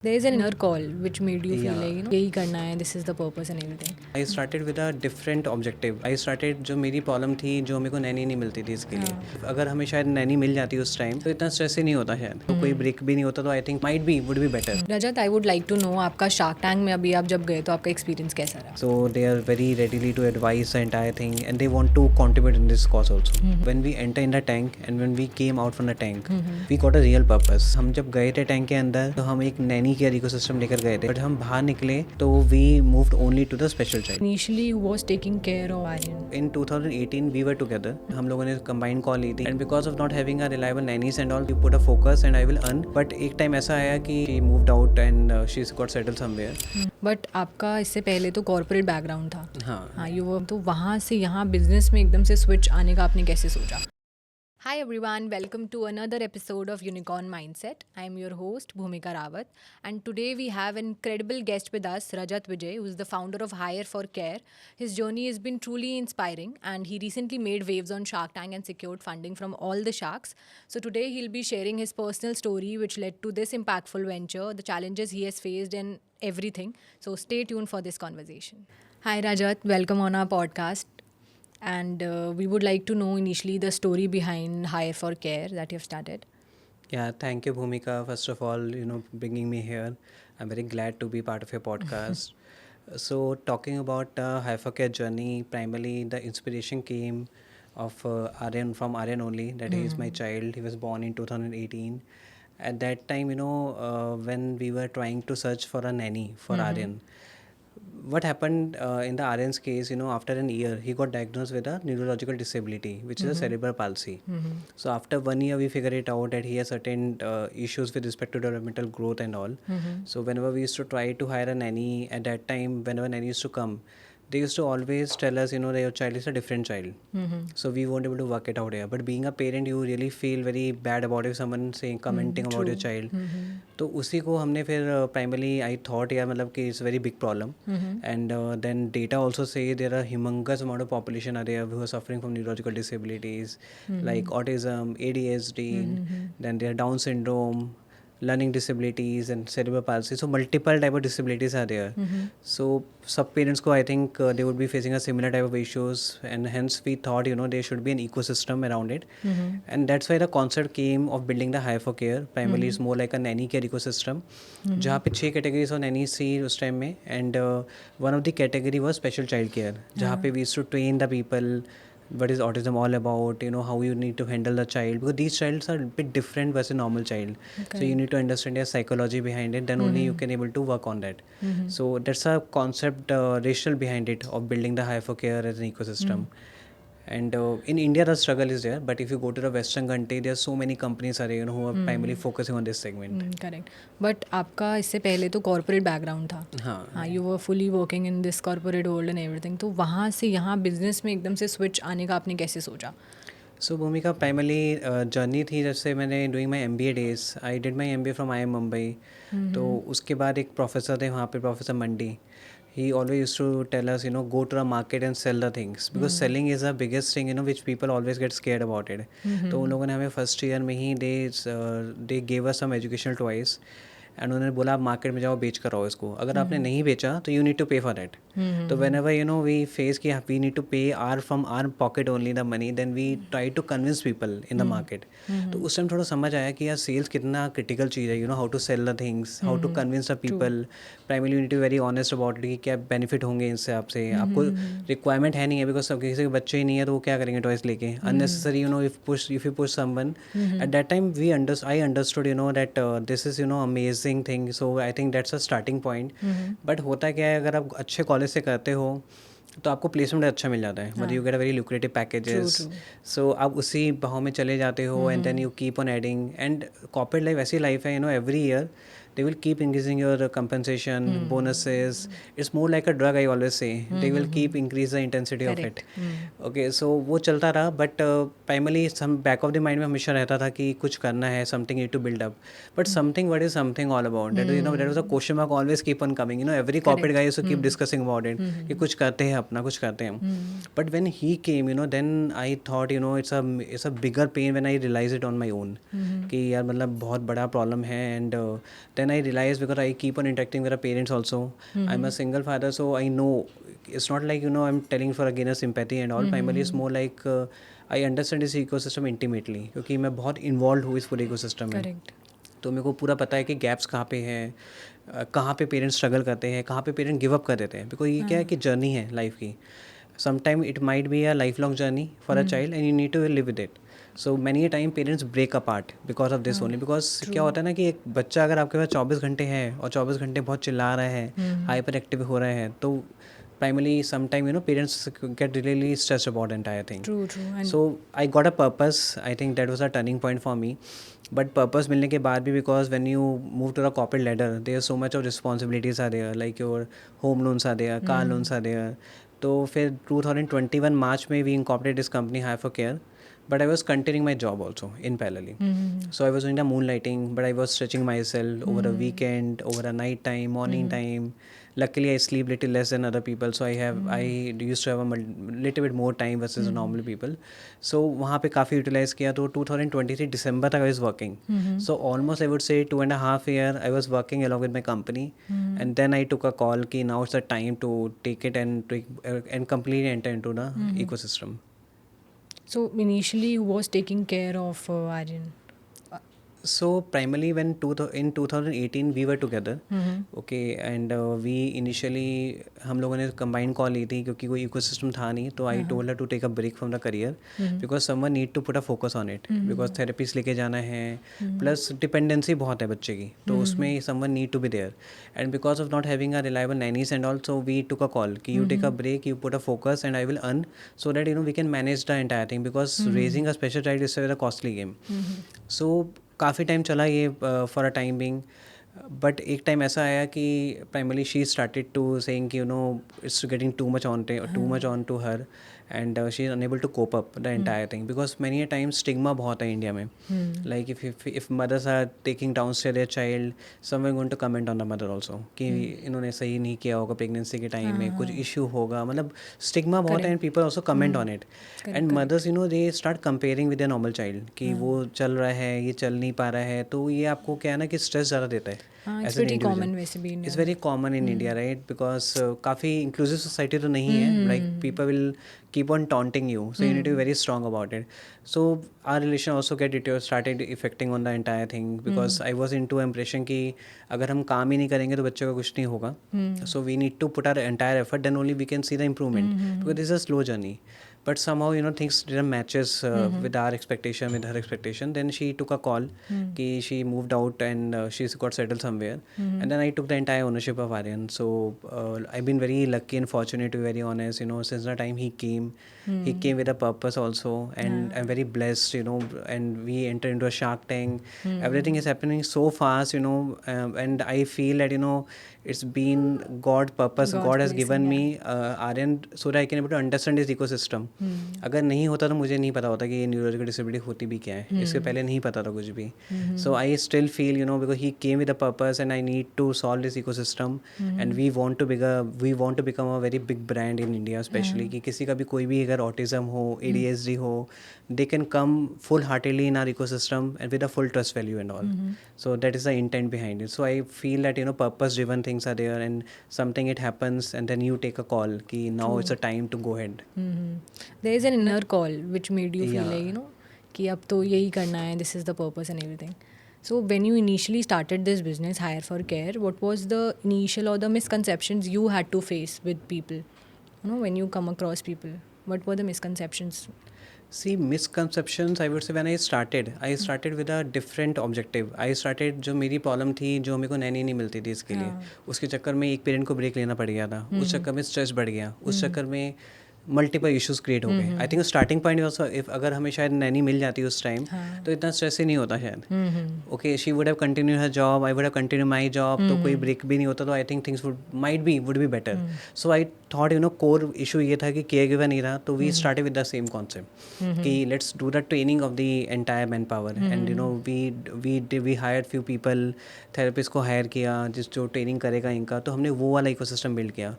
There is an inner call which made you feel like, Yeah, यही करना है, this is the purpose and everything. I started with a different objective. I started, जो मेरी problem थी, जो मेरे को नैनी नहीं मिलती थी इसके लिए, अगर हमें शायद नैनी मिल जाती उस टाइम तो इतना स्ट्रेस ही नहीं होता, शायद तो कोई ब्रेक भी नहीं होता, तो I think might be would be better. Rajat, I would like to know आपका शार्क टैंक में अभी आप जब गए तो आपका एक्सपीरियंस कैसा रहा? So they are very readily to advise the entire thing, and they want to contribute in this cause also. When we enter in the tank and when we came out from the tank, we got a real purpose. हम जब गए थे tank के अंदर तो हम एक Naini care ecosystem लेकर गए थे, बट हम बाहर निकले तो we moved only to the special child. Initially, who was taking care of Aryan? In 2018 we were together. हम लोगों ने combined call ली थी, and because of not having a reliable nannies and all, we put a focus and I will earn. But एक time ऐसा आया कि she moved out and she's got settled somewhere. But आपका इससे पहले तो corporate background था। हाँ, हाँ, यू वो तो वहाँ से यहाँ बिजनेस में एकदम से स्विच आने का आपने कैसे सोचा? Hi everyone, welcome to another episode of Unicorn Mindset. I am your host Bhumika Rawat, and today we have an incredible guest with us, Rajat Vijay, who is the founder of Hire for Care. His journey has been truly inspiring, and he recently made waves on Shark Tank and secured funding from all the sharks. So today he'll be sharing his personal story which led to this impactful venture, the challenges he has faced and everything. So stay tuned for this conversation. Hi Rajat, welcome on our podcast. And we would like to know initially the story behind Hire for Care that you have started. yeah, thank you, Bhumika, first of all, bringing me here. I'm very glad to be part of your podcast. So talking about Hypercare journey, primarily the inspiration came of Aryan, from Aryan only, that he is my child. He was born in 2018. At that time, when we were trying to search for a nanny for Aryan, what happened in the Aryan's case, after an year, he got diagnosed with a neurological disability, which is a cerebral palsy. So after 1 year, we figured it out that he has certain issues with respect to developmental growth and all. So whenever we used to try to hire a nanny, at that time, whenever nanny used to come, they used to always tell us, that your child is a different child. So we weren't able to work it out here. But being a parent, you really feel very bad about if someone saying commenting about your child. तो उसी को हमने फिर primarily आई thought यार, मतलब कि it's very big problem, and then data also say there are humongous amount of population are there who are suffering from neurological disabilities like autism, ADHD, then there are Down syndrome, learning disabilities and cerebral palsy. So multiple type of disabilities are there. So sub parents ko I think they would be facing a similar type of issues, and hence we thought there should be an ecosystem around it. And that's why the concept came of building the Hire for Care. Primarily it's more like a nanny care ecosystem, जहाँ पे 6 categories of nannies थी उस time में, and one of the category was special child care, जहाँ पे we used to train the people what is autism all about, how you need to handle the child, because these childs are a bit different versus normal child. So you need to understand their psychology behind it, then only you can able to work on that. So that's a concept, rational behind it, of building the Hire for Care as an ecosystem. And in India the struggle is there, but if you go to the western country, there are so many companies are there, who are primarily focusing on this segment. Correct, but आपका इससे पहले तो corporate background था। हाँ, you were fully working in this corporate world and everything, तो वहाँ से यहाँ बिजनेस में एकदम से स्विच आने का आपने कैसे सोचा? सो भूमिका, प्राइमरली जर्नी थी जैसे मैंने doing my MBA days, I did my MBA from IIM Mumbai. तो उसके बाद एक प्रोफेसर थे वहाँ पे, professor Mandi, he always used to tell us, go to the market and sell the things, because selling is the biggest thing, which people always get scared about it. तो उन लोगों ने हमें फर्स्ट ईयर में ही they gave us some educational toys, and उन्होंने बोला आप market में जाओ, बेच कर आओ इसको, अगर आपने नहीं बेचा तो you need to pay for that. तो वेन एवर वी फेस कि we need to pay our from our pocket only the money, then we try to convince people in the market. तो उस टाइम थोड़ा समझ आया कि यार sales कितना क्रिटिकल चीज़ है, how to sell the things, how to convince the people. Primarily you need to very honest about it कि क्या बेनिफिट होंगे इससे आपसे, आपको रिक्वायरमेंट है नहीं है, बिकॉज सब किसी के बच्चे ही नहीं है तो वो क्या करेंगे टॉयस लेके unnecessary, if you push someone. At that time I understood that this is amazing thing. So I think that's a starting point. But होता क्या है, अगर आप अच्छे कॉलेज से करते हो तो आपको प्लेसमेंट अच्छा मिल जाता है, मतलब you get a very lucrative packages. So आप उसी भाव में चले जाते हो, and then you keep on adding. And corporate life ऐसी लाइफ है, every year they will keep increasing your compensation, bonuses. It's more like a drug, I always say. They will keep increase the intensity of it. Okay, so वो चलता रहा, but primarily some back of the mind में हमेशा रहता था कि कुछ करना है, something need to build up. But something, what is something all about? That that was a question mark always keep on coming. Every corporate guy used to keep discussing about it. कि कुछ करते हैं अपना, कुछ करते हैं. But when he came, then I thought, it's a bigger pain when I realized it on my own. कि यार मतलब बहुत बड़ा problem है, and then then I realized, because I keep on interacting with our parents also. I'm a single father, so I know it's not like, you know, I'm telling for again a sympathy and all. Primarily it's more like I understand this ecosystem intimately, क्योंकि मैं बहुत involved हूँ इस पूरे ecosystem में. Correct. तो मेरे को पूरा पता है कि गैप्स कहाँ पे हैं, कहाँ पे पेरेंट्स स्ट्रगल करते हैं, कहाँ पे पेरेंट गिव अप कर देते हैं. बिकॉज ये क्या है कि जर्नी है लाइफ की. Sometime it might be a life long journey for a child and you need to live with it. So many a time parents break apart because of this only. Because क्या होता है ना कि एक बच्चा अगर आपके पास 24 घंटे है और 24 घंटे बहुत चिल्ला रहा है, हाइपर एक्टिव हो रहा है, तो primarily sometime, you know, parents get really stressed about the entire thing. True. And So I got a purpose. I think that was a turning point for me. But purpose मिलने के बाद भी, because when you move to the corporate ladder, there's so much of responsibilities are there, like your home loans are there, car loans are there. तो फिर 2021 March में we incorporated this company Hire for Care. But I was continuing my job also in parallel. So I was doing the moonlighting, but I was stretching myself over a weekend, over a night time, morning time. Luckily I sleep little less than other people, so I used to have a little bit more time versus normal people. So वहाँ पे काफ़ी utilise किया. तो 2023 December तक I was working. So almost I would say 2.5 year I was working along with my company. And then I took a call कि now it's the time to take it and completely enter into the ecosystem. so initially who was taking care of Aryan? So primarily when in 2018 we were together. Okay, and we initially हम लोगों ने combined call ली थी क्योंकि कोई ecosystem था नहीं. तो I told her to take a break from the career because someone need to put a focus on it, because therapist लेके जाना है, plus dependency बहुत है बच्चे की, तो उसमें someone need to be there. And because of not having a reliable nannies and all, so we took a call कि you take a break, you put a focus and I will earn, so that, you know, we can manage the entire thing, because raising a special child is a very costly game. So काफ़ी time चला ये for a time being. But एक time ऐसा आया कि primarily she started to saying कि, you know, it's getting too much on to her, and she is unable to cope up the entire thing, because many a time stigma बहुत है India में. Like if mothers are taking down stair their child, someone going to comment on the mother also कि इन्होंने सही नहीं किया होगा pregnancy के टाइम में, कुछ इशू होगा, मतलब स्टिग्मा बहुत है. And people also comment on it. And mothers, you know, they start comparing with a normal child कि वो चल रहा है, ये चल नहीं पा रहा है. तो ये आपको क्या है ना कि स्ट्रेस ज़्यादा देता है. It's pretty common वैसे भी India It's very common in India, right? Because काफ़ी inclusive society तो नहीं है. Like people will keep on taunting you, so you need to be very strong about it. So our relation also started affecting on the entire thing, because I was into impression कि अगर हम काम ही नहीं करेंगे तो बच्चों का कुछ नहीं होगा. So we need to put our entire effort, then only we can see the improvement, because this is a slow journey. But somehow, you know, things didn't matches with our expectation, with her expectation. Then she took a call कि she moved out and she's got settled somewhere. And then I took the entire ownership of Aryan. So I've been very lucky and fortunate, to be very honest. You know, since the time he came with a purpose also, and I'm very blessed, you know. And we entered into a Shark Tank. Everything is happening so fast, you know. And I feel that, you know, it's been God purpose. God has given me Aryan so that I can able to understand his ecosystem. अगर नहीं होता तो मुझे नहीं पता होता कि ये न्यूरोलॉजिकल डिसेबिलिटी होती भी क्या है. इसके पहले नहीं पता था कुछ भी. So I still feel, you know, because he came with a purpose and I need to solve this ecosystem. And we want to become a very big brand in India, specially कि किसी का भी कोई भी अगर autism हो, ADHD हो, they can come full heartedly in our ecosystem and with a full trust value and all. So that is the intent behind it. So I feel that, you know, purpose driven things are there, and something it happens and then you take a call ki now it's a time to go ahead. There is an inner call which made you feel Yeah. like, you know, कि अब तो यही करना है, this is the purpose and everything. So when you initially started this business, Hire for Care, what was the initial or the misconceptions you had to face with people? You know, when you come across people, what were the misconceptions? See, misconceptions, I would say, when I started with a different objective. I started, जो मेरी problem थी, जो मेरे को नैनी नहीं मिलती थी इसके लिए, उसके चक्कर में एक पेरेंट को ब्रेक लेना पड़ गया था. उस चक्कर में स्ट्रेस बढ़ गया. उस चक्कर में मल्टीपल इश्यूज क्रिएट हो गए. I think starting point also, if अगर हमें शायद नैनी मिल जाती उस टाइम, तो इतना स्ट्रेस ही नहीं होता शायद. Okay, she would have continue her job, I would have continue my job, तो कोई ब्रेक भी नहीं होता. तो I think things would be better. So I thought, you know, core issue ये था कि केयर गिवर नहीं रहा. तो we started with the same concept कि let's do the training of the entire man power. And you know, we hire few people, therapist को higher किया जो ट्रेनिंग करेगा इनका. तो हमने वो वाला इकोसिस्टम बिल्ड किया.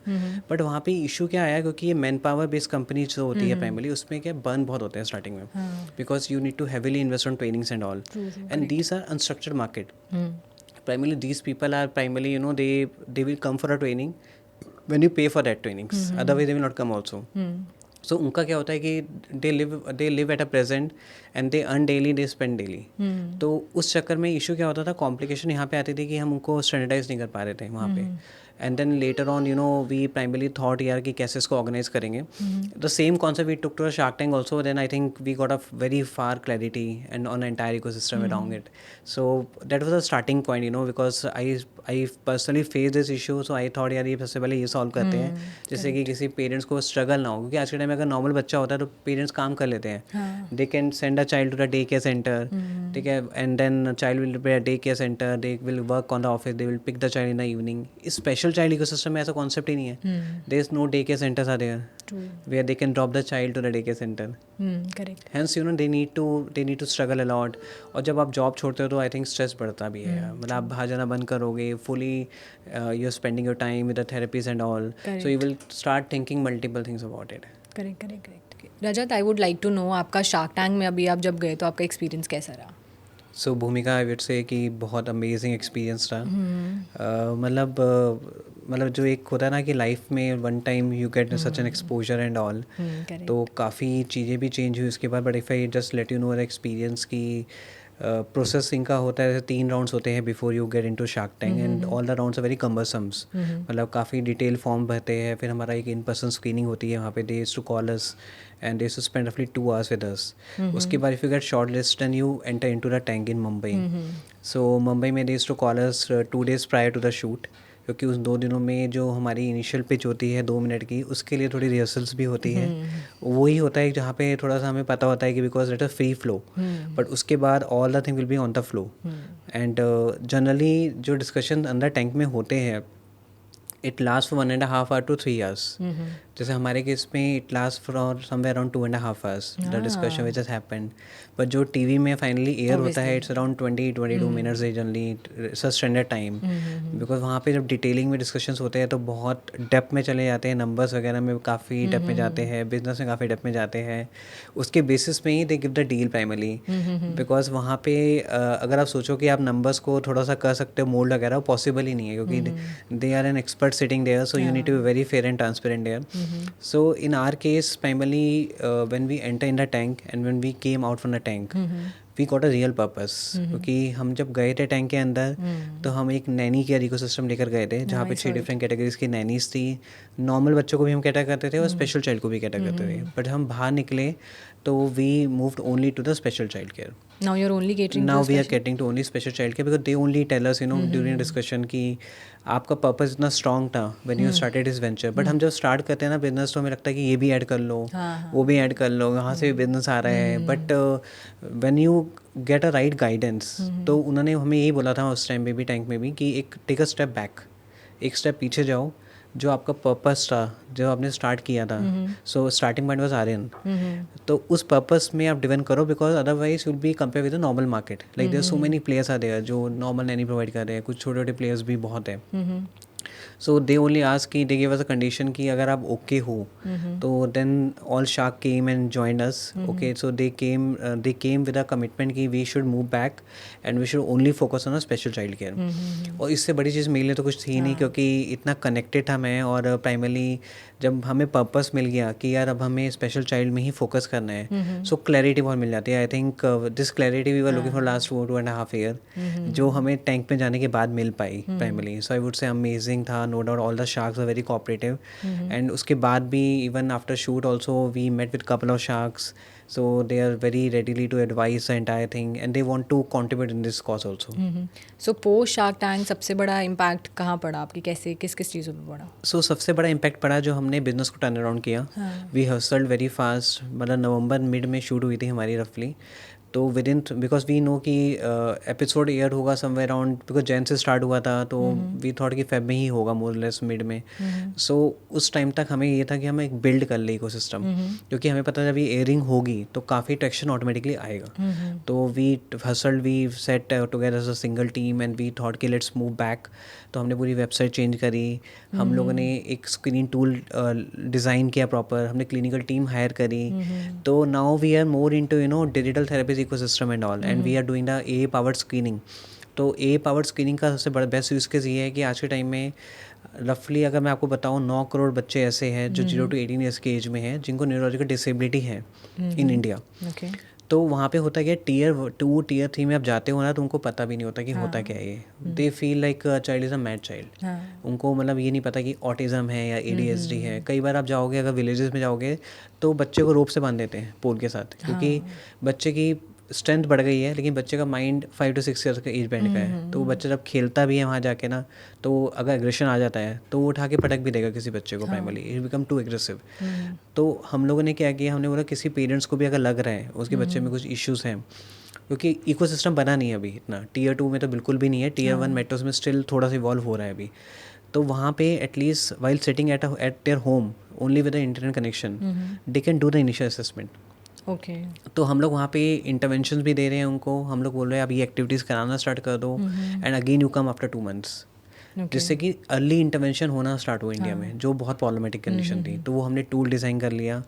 बट वहाँ पे इशू क्या आया, क्योंकि ये मैन पावर बेस्ड कंपनी जो होती है प्राइमरली, उसमें क्या बर्न बहुत होते हैं स्टार्टिंग में, because you need to heavily invest on trainings and all. And these are unstructured market. primarily these people are primarily, they will come for a training when you pay for that trainings. Otherwise they will not come also. So उनका क्या होता है कि they live at a present and they earn daily, they spend daily. तो उस चक्कर में issue क्या होता था, कॉम्प्लिकेशन यहाँ पे आती थी कि हम उनको स्टैंडर्डाइज नहीं कर पा रहे थे वहाँ पे. And then later on we primarily thought यार कि कैसे इसको ऑर्गेनाइज करेंगे. The same concept we took to Shark Tank also. Then I think we got a very far clarity and on entire ecosystem around it. So that was the starting point, because I personally face this issue. So I thought यार ये सबसे पहले ये solve करते हैं जिससे कि किसी पेरेंट्स को स्ट्रगल ना हो. क्योंकि आज के टाइम में अगर नॉर्मल बच्चा होता है तो पेरेंट्स काम कर लेते हैं. They can send a child to the day care centre, ठीक है, and then child will be day care centre, they will work on the office, they will pick the child in the evening. Special child ecosystem में ऐसा concept ही नहीं है. There is no day care centres are there where they can drop the child to the daycare center. Correct. Hence they need to struggle a lot. और जब आप job छोड़ते हो तो आई थिंक स्ट्रेस बढ़ता भी है. मतलब आप बाहर जाना बंद करोगे, fully you are spending your time with the therapies and all. Correct. So you will start thinking multiple things about it. Correct. Rajat, I would like to know, आपका शार्क टैंक में अभी आप जब गए तो आपका एक्सपीरियंस कैसा रहा? सो भूमिका, आई वुड से कि बहुत अमेजिंग एक्सपीरियंस रहा. मतलब जो एक होता है ना कि लाइफ में one time you get such an exposure and all, तो काफ़ी चीज़ें भी चेंज हुई उसके बाद. But if I just let you know experience की प्रोसेसिंग का होता है, 3 राउंड्स होते हैं before you get into Shark Tank and all the rounds are very cumbersomes. मतलब काफ़ी डिटेल फॉर्म भरते हैं. फिर हमारा एक इन पर्सन स्क्रीनिंग होती है वहाँ पे. They used to call us and they used to spend roughly 2 hours with us. उसके बाद if you get shortlisted then you enter into the tank in Mumbai. So Mumbai में they used to call us 2 days prior to the shoot, क्योंकि उस 2 दिनों में जो हमारी initial pitch होती है 2 मिनट की, उसके लिए थोड़ी रिहर्सल्स भी होती है. वही होता है जहाँ पे थोड़ा सा हमें पता होता है कि because it a free flow, but उसके बाद all the thing will be on the flow. And generally जो डिस्कशन अंदर टैंक में होते हैं, it last for 1.5 hour to 3 hours. जैसे हमारे केस में it last for somewhere around 2.5 hours the discussion which has happened. But जो TV में फाइनली एयर होता है it's around 20-22 minutes generally. It's a standard time, because वहाँ पे जब डिटेलिंग में डिस्कशंस होते हैं तो बहुत डेप्थ में चले जाते हैं. नंबर्स वगैरह में काफ़ी डेप्थ में जाते हैं, बिजनेस में काफ़ी डेप्थ में जाते हैं. उसके बेसिस में ही they give the deal primarily. Because वहाँ पे अगर आप सोचो कि आप नंबर्स को थोड़ा सा कर सकते हो मोल्ड वगैरह, पॉसिबल ही नहीं है, क्योंकि they are an expert sitting there, so you need to be very fair and transparent there. So in our case primarily when we enter in the tank and when we came out from the tank, we got a real purpose. क्योंकि हम जब गए थे tank के अंदर तो हम एक नैनी केयर इकोसिस्टम लेकर गए थे जहाँ पे 6 डिफरेंट कैटेगरीज की नैनीज थी. नॉर्मल बच्चों को भी हम कैटर करते थे और स्पेशल चाइल्ड को भी कैटर करते थे. बट हम बाहर निकले तो we moved only to the special child care. Now you're only catering Now we are catering to only special child care because they only tell us during discussion कि आपका पर्पस इतना strong था when you started this venture. But हम जब start करते हैं ना business तो हमें लगता है कि ये भी ऐड कर लो, वो भी ऐड कर लो, वहाँ से भी बिजनेस आ रहा है. But when you get a right guidance, तो उन्होंने हमें यही बोला था उस टाइम में भी टैंक में भी कि एक टेक अ स्टेप बैक, एक स्टेप पीछे जाओ. जो आपका पर्पस था जो आपने स्टार्ट किया था, so starting point was Aryan, तो उस पर्पस में आप डिपेंड करो. Because otherwise will be compare with the normal market. Like there so many players are there जो नॉर्मल नैनी प्रोवाइड कर रहे हैं. कुछ छोटे छोटे प्लेयर्स भी बहुत हैं. सो दे ओनली आस्क कि they give us a condition कि अगर आप ओके हो तो then all shark came and joined us. Okay, so they came with a commitment कि we should move back and we should only focus on a special child care. और इससे बड़ी चीज़ मेरे लिए तो कुछ थी नहीं, क्योंकि इतना कनेक्टेड था मैं. और प्राइमरली जब हमें पर्पस मिल गया कि यार अब हमें स्पेशल चाइल्ड में ही फोकस करना है, सो क्लैरिटी बहुत मिल जाती है. I think this clarity we were looking for last 2.5 year, जो हमें टैंक में जाने के बाद मिल पाई primarily. So I would say amazing था. No doubt all the sharks are very cooperative. And उसके बाद भी even after shoot also we met with couple of sharks. So they are very readily to advise the entire thing and they want to contribute in this cause also. So post Shark Tank सबसे बड़ा impact कहाँ पड़ा आपकी, कैसे किस किस चीज़ों पे पड़ा? So सबसे बड़ा इम्पैक्ट पड़ा जो हमने बिजनेस को टर्न अराउंड किया. We hustled very fast. मतलब नवंबर मिड में शूट हुई थी हमारी रफली. तो within, because we know कि एपिसोड एयर होगा समवेयर अराउंड, बिकॉज जैन से स्टार्ट हुआ था तो वी थॉट कि फेब में ही होगा मोर लेस मिड में. सो उस टाइम तक हमें ये था कि हम एक बिल्ड कर ले इकोसिस्टम, क्योंकि हमें पता जब ये एयरिंग होगी तो काफ़ी ट्रैक्शन ऑटोमेटिकली आएगा. तो we hustled, we set together as a single team and we thought कि लेट्स मूव बैक. तो हमने पूरी वेबसाइट चेंज करी. हम लोगों ने एक स्क्रीनिंग टूल डिज़ाइन किया प्रॉपर. हमने क्लिनिकल टीम हायर करी. तो now we are more into digital therapies ecosystem and all, and we are doing the AI powered screening. तो ए पावर्ड स्क्रीनिंग का सबसे बड़ा बेस्ट यूज़ केस ये है कि आज के टाइम में रफली अगर मैं आपको बताऊँ 9 करोड़ बच्चे ऐसे हैं जो 0 to 18 ईयर्स के एज में हैं जिनको न्यूरोलॉजिकल डिसेबिलिटी है इन इंडिया। ओके। तो वहाँ पे होता क्या, टियर 2 टियर 3 में आप जाते हो ना तो उनको पता भी नहीं होता कि होता क्या है ये। They feel like child is a mad child. उनको मतलब ये नहीं पता कि ऑटिज़म है या ADHD है। कई बार आप जाओगे अगर विलेजेस में जाओगे तो बच्चे को रोप से बांध देते हैं पोल के साथ, क्योंकि बच्चे की स्ट्रेंथ बढ़ गई है लेकिन बच्चे का माइंड 5 to 6 ईयर्स का एज बैंड का है। तो वो बच्चा जब खेलता भी है वहाँ जाके ना, तो अगर एग्रेशन आ जाता है तो वो उठा के पटक भी देगा किसी बच्चे को। Primarily it become too aggressive. तो हम लोगों ने क्या किया, हमने बोला किसी पेरेंट्स को भी अगर लग रहा है उसके बच्चे में कुछ इश्यूज़ हैं, क्योंकि इकोसिस्टम बना नहीं है अभी इतना, टियर 2 में तो बिल्कुल भी नहीं है, टियर 1 मेट्रोस में स्टिल थोड़ा सा इवॉल्व हो रहा है अभी। तो वहाँ पे at least while sitting at their home only with the internet connection they can do the initial assessment. Okay. तो हम लोग वहाँ पे इंटरवेंशंस भी दे रहे हैं उनको। हम लोग बोल रहे हैं अब ये एक्टिविटीज़ कराना स्टार्ट कर दो and again you come after 2 months, जिससे कि अर्ली इंटरवेंशन होना स्टार्ट हुआ इंडिया में, जो बहुत प्रॉब्लमेटिक कंडीशन थी। तो वो हमने टूल डिज़ाइन कर लिया।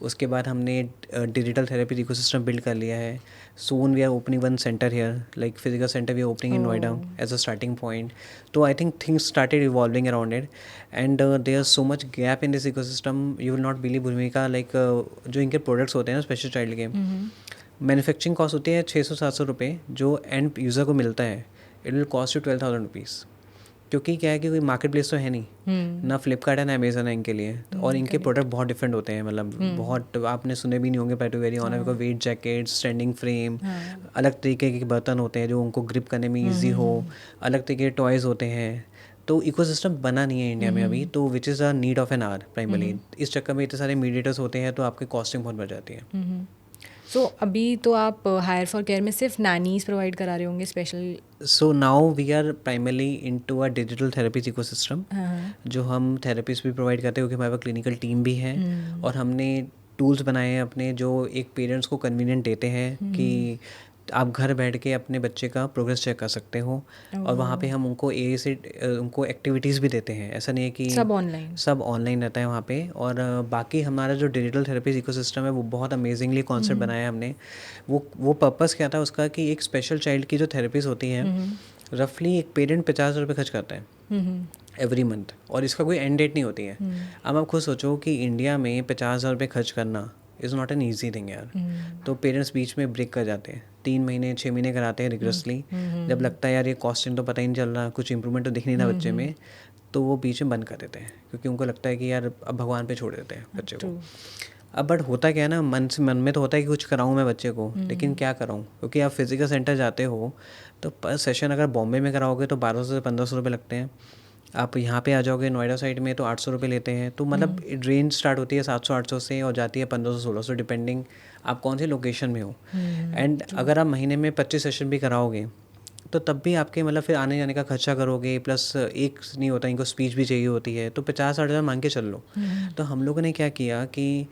उसके बाद हमने डिजिटल थेरेपी इकोसिस्टम बिल्ड कर लिया है। Soon we are opening one center here, like physical center we are opening in Noida as a starting point. तो I think things started evolving around it and there are so much gap in this ecosystem, you will not believe भूमिका। Like जो इनके products होते हैं ना special child के, manufacturing cost होती है 600-700 रुपये, जो एंड यूज़र को मिलता है it will cost you 12,000 rupees. क्योंकि क्या है कि कोई मार्केट प्लेस तो है नहीं, ना फ्लिपकार्ट है ना अमेजन है इनके लिए। तो और इनके प्रोडक्ट बहुत डिफरेंट होते हैं, मतलब बहुत आपने सुने भी नहीं होंगे। पेटू वेरी ऑन का वेट जैकेट, स्टैंडिंग फ्रेम, अलग तरीके के बर्तन होते हैं जो उनको ग्रिप करने में ईजी हो, अलग तरीके के टॉयज़ होते हैं। तो इकोसिस्टम बना नहीं है इंडिया में अभी, तो which is a need of an hour primarily. इस चक्कर में इतने सारे मीडिएटर्स होते हैं तो आपकी कॉस्टिंग बहुत बढ़ जाती है। सो अभी तो आप हायर फॉर केयर में सिर्फ नैनीज प्रोवाइड करा रहे होंगे special. So now we are primarily into a digital therapies ecosystem, जो हम थेरेपीज भी प्रोवाइड करते हैं क्योंकि हमारे पास क्लिनिकल टीम भी है। और हमने टूल्स बनाए हैं अपने जो एक पेरेंट्स को कन्वीनियंट देते हैं कि आप घर बैठ के अपने बच्चे का प्रोग्रेस चेक कर सकते हो। और वहाँ पे हम उनको से उनको एक्टिविटीज़ भी देते हैं। ऐसा नहीं है कि सब ऑनलाइन रहता है वहाँ पे। और बाकी हमारा जो डिजिटल थेरेपीज इकोसिस्टम है वो बहुत अमेजिंगली कॉन्सेप्ट बनाया है हमने। वो पर्पस क्या था उसका कि एक स्पेशल चाइल्ड की जो थेरेपीज होती हैं, रफली एक पेरेंट 50,000 रुपये खर्च करता है एवरी मंथ, और इसका कोई एंड डेट नहीं होती है। अब आप खुद सोचो कि इंडिया में 50,000 रुपये खर्च करना is not an easy thing यार। तो पेरेंट्स बीच में ब्रेक कर जाते हैं, 3 महीने 6 महीने कराते हैं रिग्रेसली। जब लगता है यार ये कॉस्टिंग तो पता ही नहीं चल रहा, कुछ इंप्रूवमेंट तो दिख नहीं रहा बच्चे में, तो वो बीच में बंद कर देते हैं क्योंकि उनको लगता है कि यार अब भगवान पे छोड़ देते हैं बच्चे को। अब बट होता क्या है ना, मन में तो होता है कि कुछ कराऊँ मैं बच्चे को, लेकिन क्या कराऊँ, क्योंकि आप फिजिकल सेंटर जाते हो तो पर सेशन अगर बॉम्बे में कराओगे तो 1200 से 1500 रुपये लगते हैं। आप यहाँ पे आ जाओगे नोएडा साइड में तो 800 रुपये लेते हैं। तो मतलब रेंज स्टार्ट होती है 700-800 से और जाती है 1500-1600 डिपेंडिंग आप कौन सी लोकेशन में हो। एंड अगर आप महीने में 25 सेशन भी कराओगे तो तब भी आपके मतलब फिर आने जाने का खर्चा करोगे, प्लस एक नहीं होता, इनको स्पीच भी चाहिए होती है, तो 50-60 हज़ार मांग के चल लो। तो हम लोगों ने क्या किया कि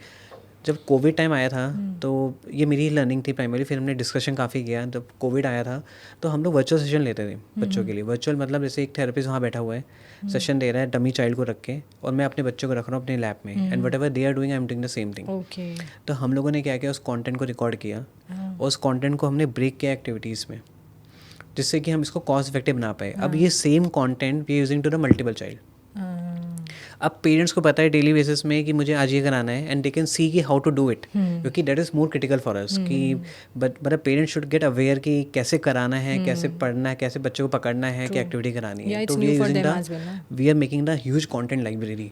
जब कोविड टाइम आया था तो ये मेरी लर्निंग थी प्राइमरी, फिर हमने डिस्कशन काफ़ी किया। जब कोविड आया था तो हम लोग वर्चुअल सेशन लेते थे बच्चों के लिए। वर्चुअल मतलब जैसे एक थेरेपिस्ट वहाँ बैठा हुआ है, सेशन दे रहा है डमी चाइल्ड को रख के, और मैं अपने बच्चों को रख रहा हूँ अपने लैब में, and whatever they are doing I am doing the same thing. तो हम लोगों ने क्या किया, उस कॉन्टेंट को रिकॉर्ड किया और उस कॉन्टेंट को हमने ब्रेक किया एक्टिविटीज़ में, जिससे कि हम इसको कॉस्ट इफेक्टिव बना पाए। अब ये same content we using to the multiple child. अब पेरेंट्स को पता है डेली बेसिस में कि मुझे आज ये कराना है, एंड दे कैन सी कि हाउ टू डू इट, क्योंकि that is more critical for us कि but a parent should get aware कि कैसे कराना है, कैसे पढ़ना है, कैसे बच्चों को पकड़ना है, क्या एक्टिविटी करानी है। तो we are making the huge content library.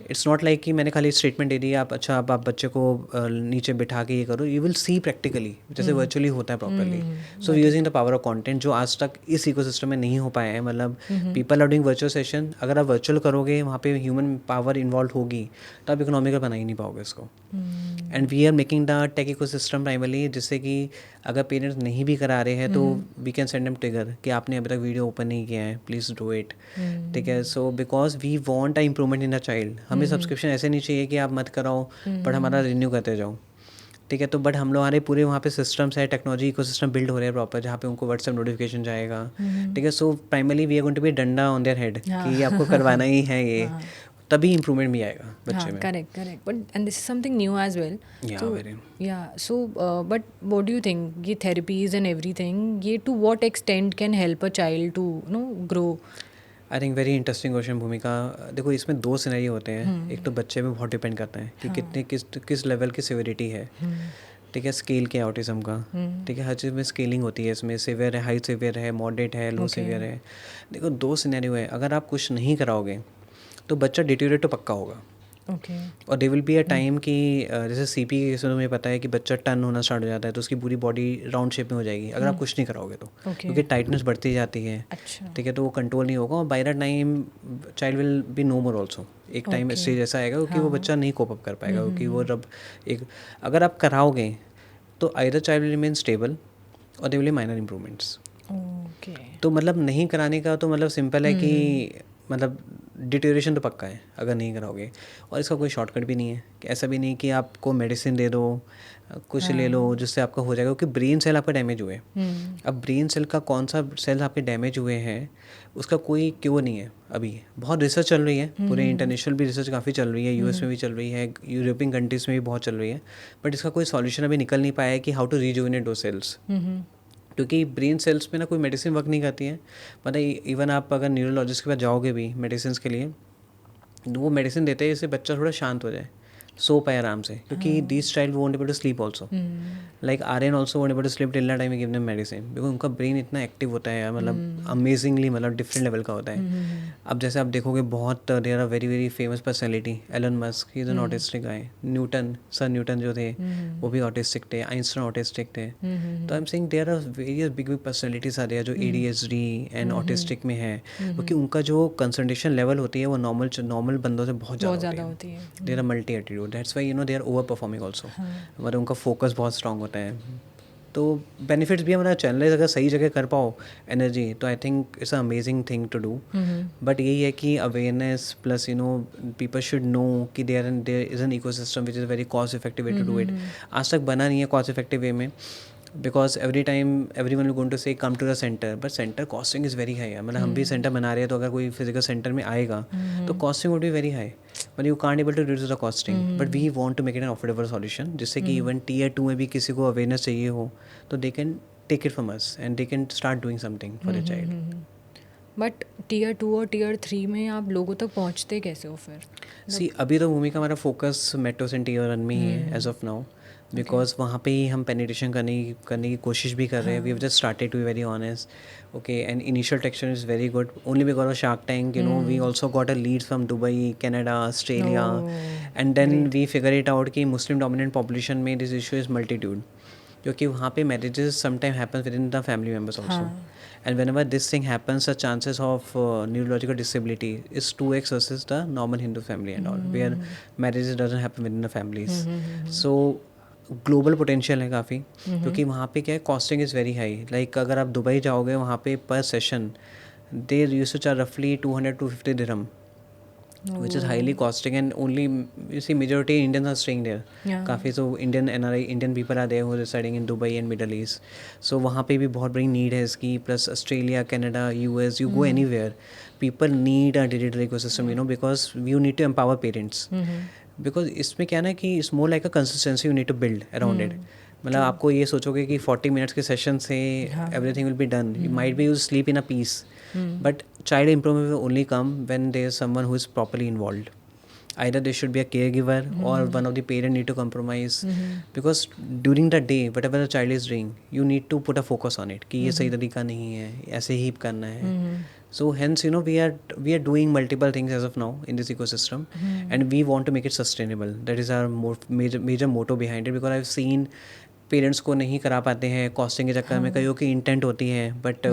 It's not like कि मैंने खाली स्टेटमेंट दे दी आप अच्छा आप बच्चे को नीचे बिठा के ये करो, यू विल सी प्रैक्टिकली जैसे वर्चुअली होता है properly. So using the power of content जो आज तक इस इकोसिस्टम में नहीं हो पाया है। मतलब people are doing virtual session, अगर आप वर्चुअल करोगे वहाँ पे ह्यूमन पावर इन्वॉल्व होगी तो आप इकोनॉमिकल बना ही नहीं पाओगे इसको। And we are making the tech ecosystem primarily, जिससे कि अगर पेरेंट्स नहीं भी करा रहे हैं तो we can send them trigger कि आपने अभी तक वीडियो ओपन नहीं किया है, प्लीज़ डू इट। ठीक है, so because we want a improvement in the child. हमें सब्सक्रिप्शन ऐसे नहीं चाहिए कि आप मत कराओ बट हमारा रिन्यू करते जाओ। ठीक है, तो बट हम लोग हमारे पूरे वहाँ पे सिस्टम्स है, टेक्नोलॉजी इकोसिस्टम बिल्ड हो रहे हैं प्रॉपर, जहाँ पे उनको व्हाट्सएप नोटिफिकेशन जाएगा। ठीक है, so primarily we are going to be डंडा ऑन देयर हेड कि आपको करवाना ही है ये। तभी इम्प्रूवमेंट भी आएगा बच्चे हाँ, में. correct, correct. But and this is something new as well. Yeah, So very. yeah. So but what do you think? ये therapies and everything. ये to what extent can help a child to grow? I think very interesting question भूमिका. देखो इसमें दो scenario होते हैं. एक तो बच्चे पे बहुत डिपेंड करता है कि कितने किस लेवल की सिविरिटी है. ठीक है, स्केल क्या है ऑटिज्म का. ठीक है, हर चीज़ में स्केलिंग होती है. इसमें सिवियर है, हाई सिवियर है, मॉडरेट है, लो सिवियर है. देखो दो सिनेरियो है. अगर आप कुछ नहीं कराओगे तो बच्चा डिटेरियोरेट तो पक्का होगा. Okay. और they will be a time कि जैसे सीपी के केस में तुम्हें पता है कि बच्चा टर्न होना स्टार्ट हो जाता है तो उसकी पूरी बॉडी राउंड शेप में हो जाएगी अगर आप कुछ नहीं कराओगे तो. क्योंकि टाइटनेस बढ़ती जाती है. अच्छा. ठीक है, तो वो कंट्रोल नहीं होगा और by the time child will be no more also. एक टाइम स्टेज ऐसा आएगा क्योंकि वो बच्चा नहीं कोप अप कर पाएगा क्योंकि वो रब एक अगर आप कराओगे तो either child will remain stable और they will be minor improvements. Okay. तो मतलब नहीं कराने का तो मतलब सिंपल है कि मतलब डिटेरियोरेशन तो पक्का है अगर नहीं कराओगे. और इसका कोई शॉर्टकट भी नहीं है कि ऐसा भी नहीं कि आपको मेडिसिन दे दो कुछ ले लो जिससे आपका हो जाएगा क्योंकि ब्रेन सेल आपका डैमेज हुए. अब ब्रेन सेल का कौन सा सेल आपके डैमेज हुए हैं उसका कोई क्योर नहीं है अभी. बहुत रिसर्च चल रही है, पूरे इंटरनेशनल भी रिसर्च काफ़ी चल रही है, यूएस में भी चल रही है, यूरोपियन कंट्रीज़ में भी बहुत चल रही है. बट इसका कोई सॉल्यूशन अभी निकल नहीं पाया है कि हाउ टू रिजुविनेट दो सेल्स. क्योंकि ब्रेन सेल्स में ना कोई मेडिसिन वर्क नहीं करती है. मतलब इवन आप अगर न्यूरोलॉजिस्ट के पास जाओगे भी मेडिसिन के लिए तो वो मेडिसिन देते हैं इससे बच्चा थोड़ा शांत हो जाए, सो पाए आराम से. क्योंकि this child won't able to sleep also. Like Aryan also won't able to sleep till the time we give them medicine because उनका ब्रेन इतना एक्टिव होता है मतलब अमेजिंगली मतलब डिफरेंट लेवल का होता है. अब जैसे आप देखोगे बहुत there are very very famous personality. Elon Musk he is an autistic guy. Newton sir Newton जो थे वो भी ऑटिस्टिक थे. आइंस्टाइन ऑटिस्टिक थे. तो I am saying there are various big big personalities आ रही है जो ADHD एंड ऑटिस्टिक में है क्योंकि उनका जो कंसंट्रेशन लेवल होती है वो नॉर्मल बंदों से बहुत ज़्यादा होती है. There are multi attitude. That's why they are over performing also. मतलब उनका फोकस बहुत स्ट्रांग होता है. तो बेनिफिट्स भी हमारा चैनल अगर सही जगह कर पाओ एनर्जी तो I think it's a amazing thing to do. But यही है कि awareness plus people should know कि there is an ecosystem which is very cost effective way to do it. आज तक बना नहीं है कॉस्ट इफेक्टिव वे में because every time everyone will going to say come to the center but center costing is very high. मतलब हम भी centre बना रहे हैं तो अगर कोई फिजिकल सेंटर में आएगा तो costing would be very high. But you can't able to reduce the costing but we want to make it an affordable solution जिससे कि इवन Tier 2 में भी किसी को अवेयरनेस चाहिए हो तो they can take it from us and they can start doing something for the child. But Tier 2 और Tier 3 में आप लोगों तक पहुंचते कैसे हो फिर? सी अभी तो भूमिका हमारा फोकस मेट्रोस एंड Tier 1 में ही है एज ऑफ नाउ बिकॉज वहाँ पे ही हम पेनिट्रेशन करने की कोशिश भी कर रहे हैं. We have just started to be very honest. Okay and initial traction is very good only because of Shark Tank. We also got a lead from Dubai, Canada, Australia and then we figure it out कि Muslim dominant population में this issue is multitude क्योंकि वहाँ पे marriages sometime happens within the family members also. And whenever this thing happens, the chances of neurological disability is 2x versus the normal Hindu family and all, where marriages doesn't happen within the families. So global potential है काफ़ी क्योंकि वहाँ पे क्या है costing is very high. Like अगर आप Dubai जाओगे वहाँ पे per session they used to charge रफली 200-250 dirham which is highly costing and only you see majority Indians are staying there. काफ़ी so Indian NRI Indian people are there who are residing in Dubai and Middle East. So वहाँ पे भी बहुत बड़ी need है इसकी. Plus Australia, Canada, US, you go anywhere, people need a digital ecosystem because you need to empower parents. Because इसमें क्या है ना कि it's more like a consistency you need to build around it. मतलब आपको ये सोचोगे कि 40 मिनट्स के सेशन से everything will be done. You might be you sleep in a peace but child improvement will only come when there is someone who is properly involved. Either there should be a caregiver or one of the parent need to compromise because during the day whatever the child is doing you need to put a focus on it कि ये सही तरीका नहीं है, ऐसे ही करना है. So hence we are doing multiple things as of now in this ecosystem and we want to make it sustainable. That is our major motto behind it because I've seen parents को नहीं करा पाते हैं costing के चक्कर में. कईयों की इंटेंट होती है बट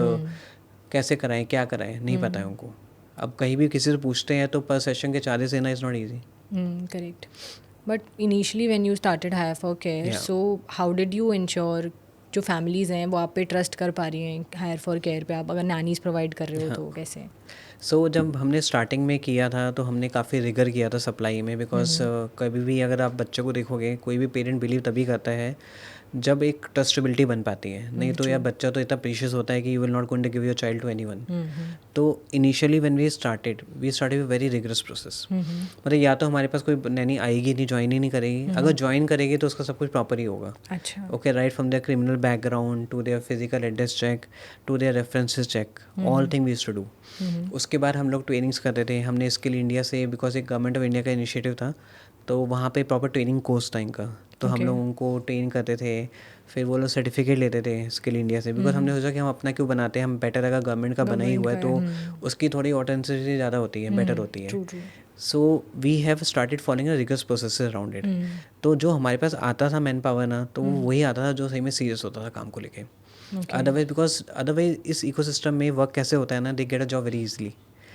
कैसे कराएं क्या कराएं नहीं पता है उनको. अब कहीं भी किसी से पूछते हैं तो पर सेशन के चार्जेस देना is not easy. Correct. But initially when you started hire for care so how did you ensure जो फैमिलीज़ हैं वो आप पे ट्रस्ट कर पा रही हैं हायर फॉर केयर पे? आप अगर नैनीज़ प्रोवाइड कर रहे हो तो कैसे? सो जब हमने स्टार्टिंग में किया था तो हमने काफ़ी रिगर किया था सप्लाई में बिकॉज कभी भी अगर आप बच्चे को देखोगे कोई भी पेरेंट बिलीव तभी करता है जब एक ट्रस्टेबिलिटी बन पाती है, नहीं तो यार बच्चा तो इतना प्रीशियस होता है कि you will not going to give your child to anyone. तो initially when we started with very rigorous process. मतलब या तो हमारे पास कोई नैनी आएगी नहीं, ज्वाइन ही नहीं करेगी, अगर ज्वाइन करेगी तो उसका सब कुछ प्रॉपर ही होगा। अच्छा, okay, right from their criminal background to their physical address check to their references check, all thing we used to do. उसके बाद हम लोग ट्रेनिंग्स करते थे। हमने स्किल इंडिया से, बिकॉज एक गवर्नमेंट ऑफ इंडिया का इनिशिएटिव था, तो वहाँ पे प्रॉपर ट्रेनिंग कोर्स था इनका, तो हम लोग उनको ट्रेन करते थे। फिर वो लोग सर्टिफिकेट लेते थे स्किल इंडिया से, बिकॉज हमने सोचा कि हम अपना क्यों बनाते हैं, हम बेटर, अगर गवर्नमेंट का बना ही हुआ है तो उसकी थोड़ी ऑथेंटिसिटी ज़्यादा होती है, बेटर होती है। So we have started following a rigorous process around it. तो जो हमारे पास आता था मैन पावर ना, तो वो वही आता था जो सही में सीरियस होता था काम को लेके। अदरवाइज, बिकॉज अदरवाइज इस इकोसिस्टम में वर्क कैसे होता है ना, दे get a job very easily,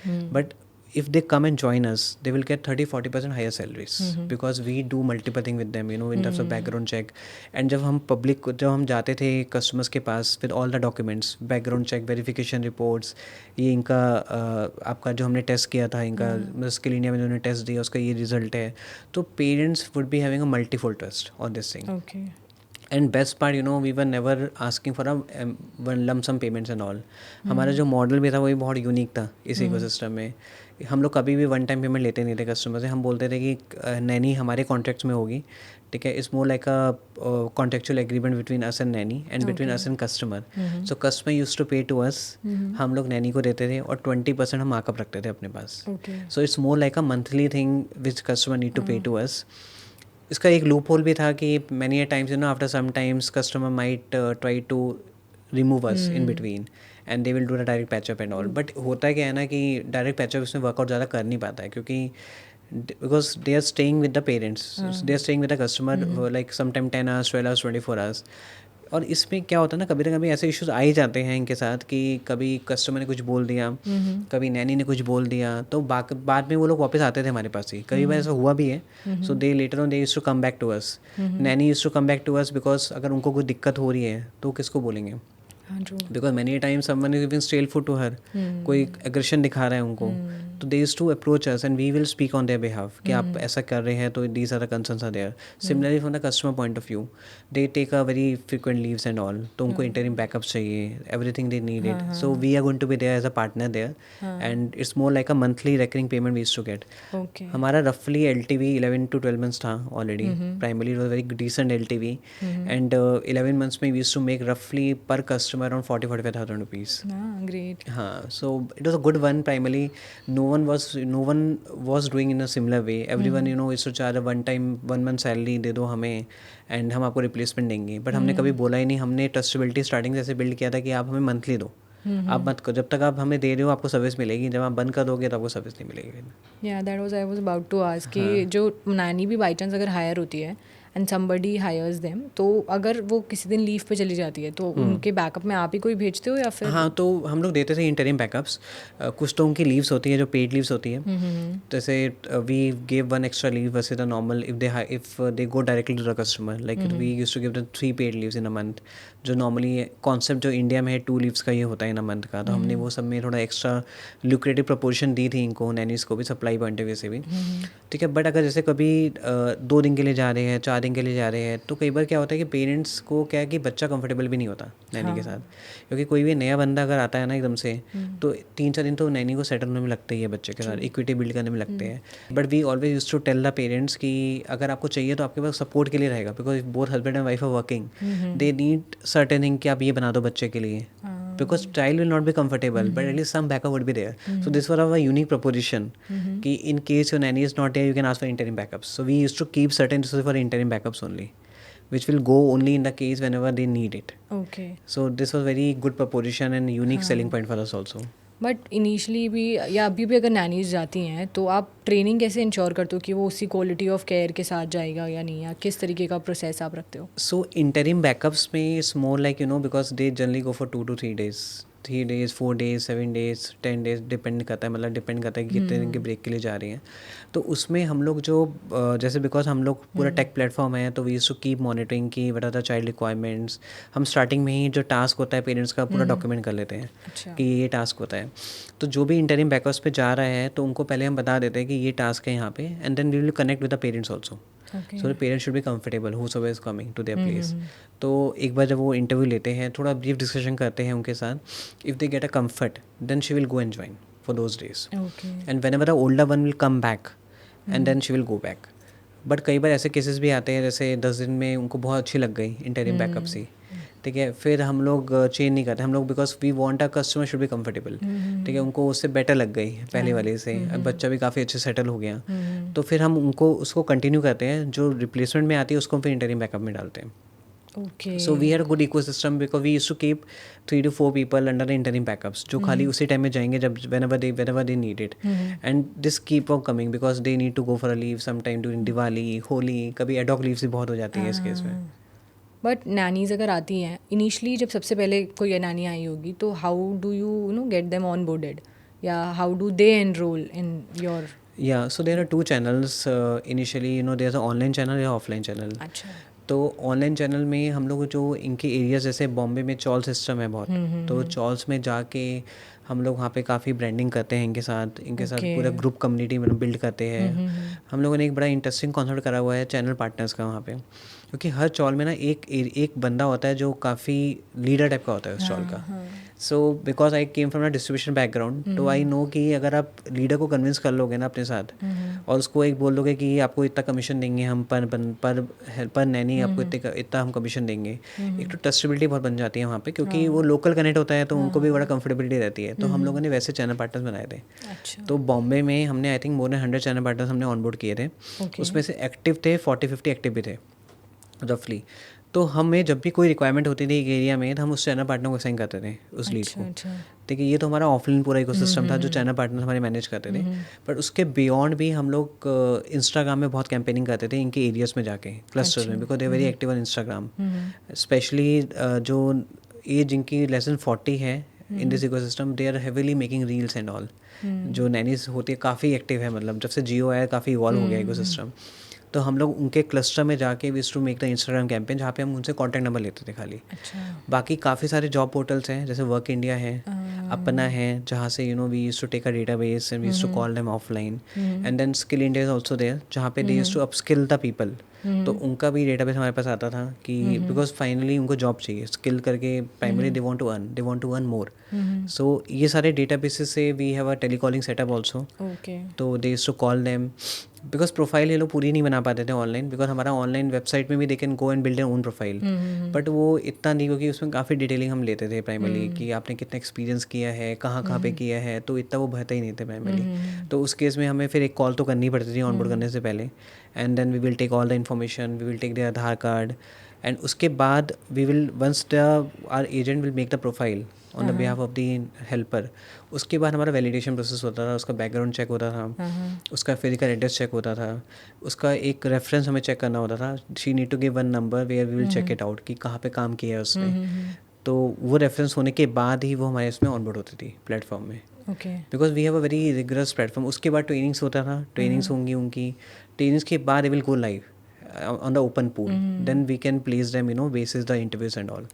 but if they come and join us, they will get 30-40% higher salaries, because we do multiple thing with them, you know, in terms of background check. And जब हम जाते थे customers के पास with all the documents, background check, verification reports, ये इनका आपका जो हमने टेस्ट किया था, इनका स्किल इंडिया में जो हमने टेस्ट दिया उसका ये रिजल्ट है, तो parents would be having a multifold trust on this thing. Okay. And best part, you know, we were never asking for lump payments and all. हमारा जो मॉडल भी था वही बहुत यूनिक था इस इकोसिस्टम में। हम लोग कभी भी वन टाइम पेमेंट लेते नहीं थे कस्टमर से। हम बोलते थे कि नैनी हमारे कॉन्ट्रैक्ट्स में होगी, ठीक है, it's more like a contractual agreement between us and nanny and between us and customer. So customer use to pay to us, हम लोग नैनी को देते थे और 20% हम मार्कअप रखते थे अपने पास। So it's more like a monthly thing which customer need to pay to us. इसका एक लूप होल भी था कि many a times, you know, after some times customer might try to remove us in between and they will do the direct patchup and all. But होता है क्या है ना कि डायरेक्ट पैचअप इसमें वर्कआउट ज़्यादा कर नहीं पाता है, क्योंकि because they are staying with the parents, they are staying with the customer like sometime 10 hours, 12 hours, 24 hours। और इसमें क्या होता है ना, कभी ना कभी ऐसे इश्यूज आ ही जाते हैं इनके साथ कि कभी कस्टमर ने कुछ बोल दिया, कभी नैनी ने कुछ बोल दिया, तो बाद में वो लोग वापस आते थे हमारे पास ही। कई बार ऐसा हुआ भी है। So they later on they used to come back to us, nanny used to come back to us, because अगर उनको कोई दिक्कत हो रही है तो किसको बोलेंगे, because many time someone is giving stale food to her, कोई एग्रेशन दिखा रहा है उनको, तो they used to approach us and we will speak on their behalf कि आप ऐसा कर रहे हैं तो these are the concerns are there. Similarly from the customer point of view, they take a very frequent leaves and all, तो उनको interim backups चाहिए, everything they need it. So we are going to be there as a partner there and it's more like a monthly recurring payment we used to get. हमारा रफली LTV 11 to 12 months था already. Primarily it was very decent LTV and 11 months में we used to make रफली per customer around 40,000-45,000 rupees. Great. हाँ, so it was a good one. Primarily, no one was doing in a similar way. Everyone, you know, used to charge a one month salary, दे दो हमें and हम आपको replacement देंगे। But हमने कभी बोला ही नहीं, हमने ट्रस्टेबिलिटी स्टार्टिंग से बिल्ड किया था कि आप हमें मंथली दो, आप मत करो, जब तक आप हमें दे रहे हो आपको सर्विस मिलेगी, जब आप बंद कर दोगे तो आपको सर्विस नहीं मिलेगी। या that was I was about to ask कि जो नैनी भी बाई चांस अगर हायर होती है एंड समबडी हायर्स देम, तो अगर वो किसी दिन लीव पे चली जाती है तो उनके बैकअप में आप ही कोई भेजते हो या फिर? हाँ, तो हम लोग देते थे इंटरिम बैकअप्स। कुछ तो उनकी लीव्स होती है जो पेड लीव्स होती है, जैसे we give one extra leave versus the normal if they go directly to the customer, like we used to give the 3 paid leaves in a month. जो नॉर्मली कॉन्सेप्ट जो India में है 2 leaves का ये होता है इन अ मंथ का, तो हमने वो सब में थोड़ा एक्स्ट्रा ल्यूक्रेटिव प्रपोर्शन दी थी इनको, नैनीज को भी, सप्लाई पॉइंट ऑफ व्यू से भी, ठीक है। बट अगर जैसे कभी 2 दिन के लिए जा रहे हैं, 4 दिन के लिए जा रहे हैं, तो कई बार क्या होता है कि पेरेंट्स को क्या है कि बच्चा कंफर्टेबल भी नहीं होता नैनी के साथ, क्योंकि कोई भी नया बंदा अगर आता है ना एकदम से, तो 3-4 दिन तो नैनी को सेटल होने में लगते ही है, बच्चे के साथ इक्विटी बिल्ड करने में लगते हैं। But we always used to tell the parents कि अगर आपको चाहिए तो आपके पास सपोर्ट के लिए रहेगा, because both husband and wife are working, they need certain thing कि आप ये बना दो बच्चे के लिए, because child will not be comfortable, but at least some backup would be there. So this was our unique proposition कि in case your nanny is not there, you can ask for interim backups. So we used to keep certain resources for interim backups only, which will go only in the case whenever they need it. Okay. So this was very good proposition and unique selling point for us also. But initially भी या अभी भी अगर nannies जाती हैं तो आप training कैसे इंश्योर करते हो कि वो उसी क्वालिटी ऑफ केयर के साथ जाएगा या नहीं, या किस तरीके का प्रोसेस आप रखते हो? सो इंटरिम बैकअप्स में it's more like, you know, because they generally go for 2 to 3 days, 3 days, 4 days, 7 days, 10 days, depend करता है, मतलब डिपेंड करता है कि कितने दिन के ब्रेक के लिए जा रही हैं। तो उसमें हम लोग जो जैसे बिकॉज हम लोग पूरा टेक प्लेटफॉर्म है, तो we used to keep monitoring की what are the child requirements. हम स्टार्टिंग में ही जो टास्क होता है पेरेंट्स का पूरा डॉक्यूमेंट कर लेते हैं कि ये टास्क होता है। तो जो भी इंटरिम बैकअप्स पे जा रहा है तो उनको पहले हम बता देते हैं कि ये टास्क है यहाँ पे, and then we will connect with the parents also Okay. So the parents should be comfortable whosoever is coming to their place. तो एक बार जब वो इंटरव्यू लेते हैं, थोड़ा ब्रीफ डिस्कशन करते हैं उनके साथ, if they get a comfort then she will go and join for those days. Okay. And whenever the older one will come back and then she will go back. But कई बार ऐसे cases भी आते हैं जैसे 10 दिन में उनको बहुत अच्छी लग गई इंटरिम बैकअप से, ठीक है, फिर हम लोग चेंज नहीं करते हम लोग, because we want a customer should be comfortable. ठीक है, उनको उससे बेटर लग गई पहले वाले से, अब बच्चा भी काफ़ी अच्छे सेटल हो गया, तो फिर हम उनको उसको कंटिन्यू करते हैं. जो रिप्लेसमेंट में आती है उसको फिर इंटरिम बैकअप में डालते हैं. Okay. So we had a good ecosystem because we used to keep 3 to 4 people under the interim backups जो खाली उसी टाइम में जाएंगे जब whenever they need it. And this keep on coming because they need to go for a leave sometime during Diwali, Holi, कभी ad hoc leaves भी बहुत हो जाती है इस केस में. बट नैनीज अगर आती हैं इनिशली, जब सबसे पहले कोई नैनी आई होगी, तो how do you know get them onboarded, या how do they enroll in your? Yeah, so there are two channels initially, there's an online channel या offline channel. अच्छा. तो ऑनलाइन चैनल में हम लोग जो इनके एरियाज जैसे बॉम्बे में चॉल सिस्टम है बहुत, तो चॉल्स में जाके हम लोग वहाँ पे काफ़ी ब्रांडिंग करते हैं इनके साथ पूरा ग्रुप कम्युनिटी में बिल्ड करते हैं. हम लोगों ने एक बड़ा इंटरेस्टिंग कॉन्सेप्ट करा हुआ है चैनल पार्टनर्स का वहाँ पे, क्योंकि हर चॉल में ना एक बंदा होता है जो काफ़ी लीडर टाइप का होता है उस चॉल का. So because I came from a distribution background, तो आई नो कि अगर आप लीडर को कन्विंस कर लोगे ना अपने साथ, और उसको एक बोल दोगे कि आपको इतना कमीशन देंगे हम पर नैनी, आपको इतना हम कमीशन देंगे, एक तो ट्रस्टेबिलिटी बहुत बन जाती है वहाँ पे, क्योंकि वो लोकल कनेक्ट होता है तो उनको भी बड़ा कंफर्टेबिलिटी रहती है. तो हम लोगों ने वैसे चैनल पार्टनर्स बनाए थे. तो बॉम्बे में हमने I think more than 100 channel partners हमने ऑनबोर्ड किए थे. उसमें से एक्टिव थे 40-50 एक्टिव भी थे रफली. तो हमें जब भी कोई रिक्वायरमेंट होती थी एक एरिया में, तो हम उस चैनल पार्टनर को असाइन करते थे उस लीड को. ठीक है, ये तो हमारा ऑफलाइन पूरा इकोसिस्टम था जो चैनल पार्टनर हमारे मैनेज करते थे. बट उसके बियॉन्ड भी हम लोग इंस्टाग्राम में बहुत कैंपेनिंग करते थे इनके एरियाज में जाके, क्लस्टर्स में, because they very active on Instagram. Specially जो एज जिनकी लेस देन 40 है in this ecosystem, they are heavily making reels and all. जो नैनीज होती है काफ़ी एक्टिव है, मतलब जब से जियो आया काफ़ी इवॉल्व हो गया इकोसिस्टम. तो हम लोग उनके क्लस्टर में जाके we to make the Instagram campaign, जहाँ पे हम उनसे कॉन्टैक्ट नंबर लेते थे खाली. बाकी काफ़ी सारे जॉब पोर्टल्स हैं जैसे वर्क इंडिया है, अपना है, जहाँ से we use to take a database and we use to call them offline. And then skill India is also there, जहाँ पे they use to upskill the people. तो उनका भी डेटाबेस हमारे पास आता था कि बिकॉज फाइनली उनको जॉब चाहिए, स्किल करके primary they want to earn more. So ये सारे डेटाबेसेस से we have a telecalling setup also. तो they use to call them, because profile ये लोग पूरी नहीं बना पाते थे ऑनलाइन, बिकॉज हमारा ऑनलाइन वेबसाइट में भी they can go and build their own profile. But वो इतना नहीं, क्योंकि उसमें काफ़ी डिटेलिंग हम लेते थे प्राइमरली कि आपने कितना एक्सपीरियंस किया है, कहाँ पे किया है, तो इतना वो भरता ही नहीं थे प्राइमरली. तो उस केस में हमें फिर एक कॉल तो करनी पड़ती थी ऑनबोर्ड करने से पहले. And then we will take all the information, we will take their Aadhaar card, and उसके बाद we will once our agent will make the profile on the behalf of the helper. उसके बाद हमारा वैलिडेशन प्रोसेस होता था, उसका background check होता था, उसका फिजिकल एड्रेस चेक होता था, उसका एक रेफरेंस हमें चेक करना होता था. She need to give one number where we will check it out कि कहाँ पे काम किया है उसने. तो वो रेफरेंस होने के बाद ही वो हमारे इसमें ऑनबोर्ड होती थी प्लेटफॉर्म में, because we have a very rigorous platform. उसके बाद ट्रेनिंग्स होता था, ट्रेनिंग्स होंगी उनकी, ट्रेनिंग्स के बाद they will go live on the open pool. Then we can place them basis the interviews and all.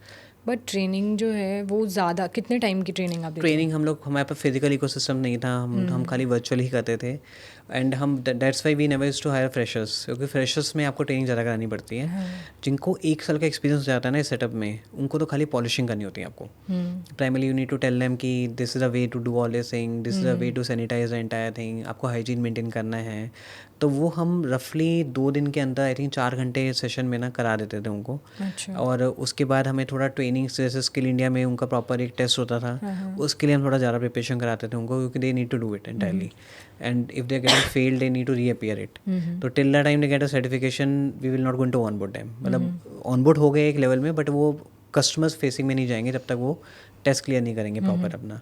But training जो है वो ज़्यादा कितने टाइम की ट्रेनिंग आप? ट्रेनिंग हम लोग, हमारे पास फिजिकल इकोसिस्टम नहीं था, हम खाली वर्चुअल ही करते थे. एंड हम that's why we never used to hire freshers, क्योंकि फ्रेशर्स में आपको ट्रेनिंग ज़्यादा करानी पड़ती है. जिनको 1 साल का एक्सपीरियंस हो जाता है ना इस सेटअप में, उनको तो खाली पॉलिशिंग करनी होती है आपको. Primarily you need to tell them कि this is a way to do all this thing, this is a way to sanitize the entire thing, आपको हाइजीन मेंटेन करना है. तो वो हम रफली 2 दिन के अंदर आई थिंक 4 घंटे सेशन में ना करा देते थे उनको. और उसके बाद हमें थोड़ा ट्रेनिंग, जैसे स्किल इंडिया में उनका प्रॉपर एक टेस्ट होता था, उसके लिए हम थोड़ा ज़्यादा प्रिपरेशन कराते थे उनको, क्योंकि they need to do it entirely. And if they are getting failed they need to reappear it. तो till the time they get a certification we will not going to onboard them. मतलब onboard हो गए एक level में, but वो customers facing में नहीं जाएंगे जब तक वो टेस्ट क्लियर नहीं करेंगे प्रॉपर अपना.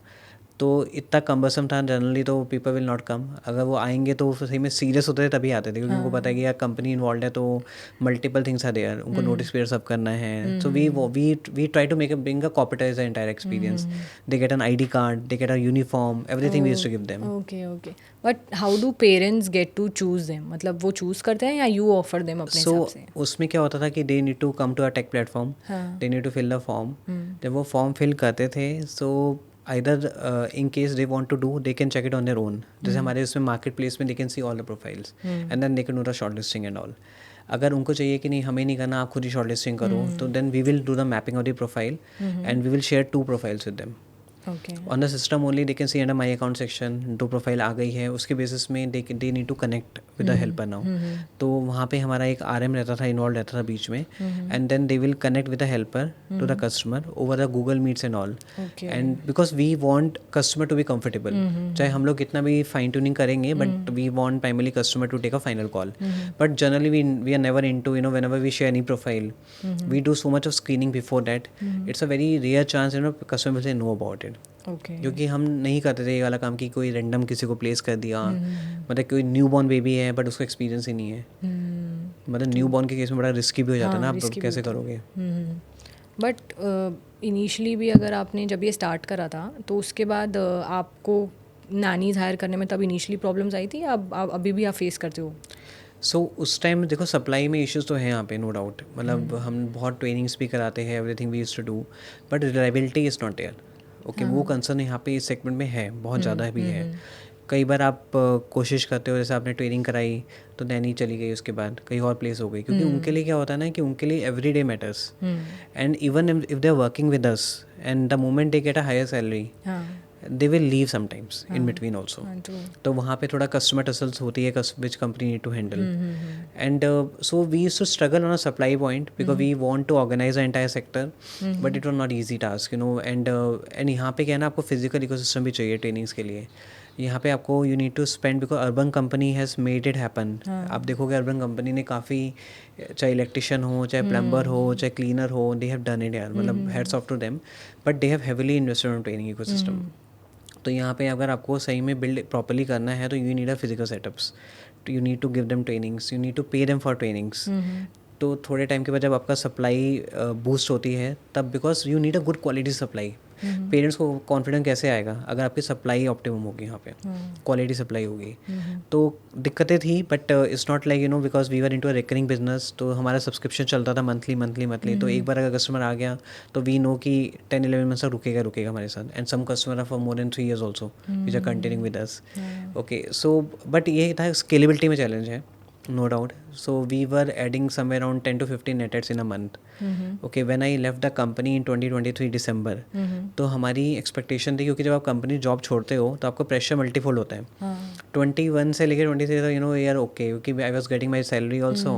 तो इतना कम्बरसम था, जनरली तो पीपल विल नॉट कम. अगर वो आएंगे तो सही में सीरियस होते थे तभी आते थे, क्योंकि उनको पता है कि यार कंपनी इन्वॉल्व है, तो मल्टीपल थिंग्स आर देयर, उनको नोटिस पीरियड सब करना है. So we try to make bring a corporatize the entire experience. They get an ID card, they get a uniform, everything we used to give them. Okay. But how do parents get to choose them? मतलब वो choose करते हैं या you offer them अपने हिसाब से? उसमें क्या होता था कि they need to come to a tech platform, they need to fill the form. जब वो फॉर्म फिल करते थे, सो either in case they want to do, they can check it on their own. जैसे हमारे उसमें मार्केट प्लेस में they can see all the profiles and then they can do the shortlisting and all. अगर उनको चाहिए कि नहीं हमें नहीं करना, आप खुद ही शॉर्ट लिस्टिंग करो, तो then we will do the mapping of the profile and we will share 2 profiles with them. Okay. On the system only they can see under my account section 2 profile आ गई है, उसके basis में they need to connect with the helper now. तो वहाँ पे हमारा एक RM रहता था, इन्वॉल्व रहता था बीच में, and then they will connect with the helper to the customer over the Google meets and all. And because we want customer to be comfortable, चाहे हम लोग कितना भी फाइन ट्यूनिंग करेंगे, but we want primarily customer to take a final call. But generally we are never into, you know, whenever we share any profile, we do so much of screening before that. It's a very rare chance, you know, customer will say no about it. क्योंकि हम नहीं करते थे ये वाला काम कि कोई रैंडम किसी को प्लेस कर दिया. मतलब कोई न्यू बॉर्न बेबी है बट उसको एक्सपीरियंस ही नहीं है. मतलब न्यू बॉर्न के केस में बड़ा रिस्की भी हो जाता है ना, आप कैसे करोगे. बट इनिशियली भी अगर आपने जब ये स्टार्ट करा था तो उसके बाद आपको नैनीज हायर करने में तब इनिशियली प्रॉब्लम्स आई थी, अब अभी भी आप फेस करते हो? सो उस टाइम देखो सप्लाई में इश्यूज तो हैं यहाँ पे, नो डाउट. मतलब हम बहुत ट्रेनिंग्स भी कराते हैं, everything we used to do, but reliability is not there. Okay, वो कंसर्न यहाँ पे इस सेगमेंट में है, बहुत ज़्यादा भी है. कई बार आप कोशिश करते हो, जैसे आपने ट्रेनिंग कराई तो नैनी चली गई, उसके बाद कहीं और प्लेस हो गई, क्योंकि उनके लिए क्या होता है ना कि उनके लिए every day matters. And even if they are working with us and the moment they get a higher salary, they will leave sometimes in between also. तो वहाँ पे थोड़ा customer tussles होती है, which company need to handle. And so we used to struggle on a supply point because we want to organize the entire sector, but it was not easy task, you know. And यहाँ पे क्या है ना, आपको physical ecosystem भी चाहिए trainings के लिए. यहाँ पे आपको you need to spend because urban company has made it happen. आप देखोगे urban company ने काफ़ी, चाहे इलेक्ट्रिशियन हो, चाहे प्लम्बर हो, चाहे क्लीनर हो, they have done it यार, मतलब heads off to them, but they have heavily invested on training ecosystem. तो यहाँ पे अगर आपको सही में बिल्ड प्रॉपर्ली करना है तो you need a physical setups, you need to give them trainings, you need to pay them for trainings. तो थोड़े टाइम के बाद जब आपका सप्लाई बूस्ट होती है तब, because you need a good quality supply. Parents को कॉन्फिडेंस कैसे आएगा अगर आपकी सप्लाई ऑप्टिमम होगी, यहाँ पे क्वालिटी सप्लाई होगी. तो दिक्कतें थी, but it's not like, you know, because we were into a recurring business, तो हमारा सब्सक्रिप्शन चलता था मंथली. तो एक बार अगर कस्टमर आ गया तो वी नो कि 10-11 मंथ्स तक रुकेगा हमारे साथ. And some customer are for more than 3 years also which are continuing with us. Okay, so but ये था स्केलेबिलिटी में चैलेंज है, no doubt. So we were adding somewhere around 10 to 15 net adds in a month. Okay, when I left the company in 2023 December, तो हमारी expectation थी, क्योंकि जब आप कंपनी जॉब छोड़ते हो तो आपको प्रेशर मल्टीफोल्ड होता है. 21 से लेकर 23 तक, यू नो, यार ओके, क्योंकि I was getting my salary also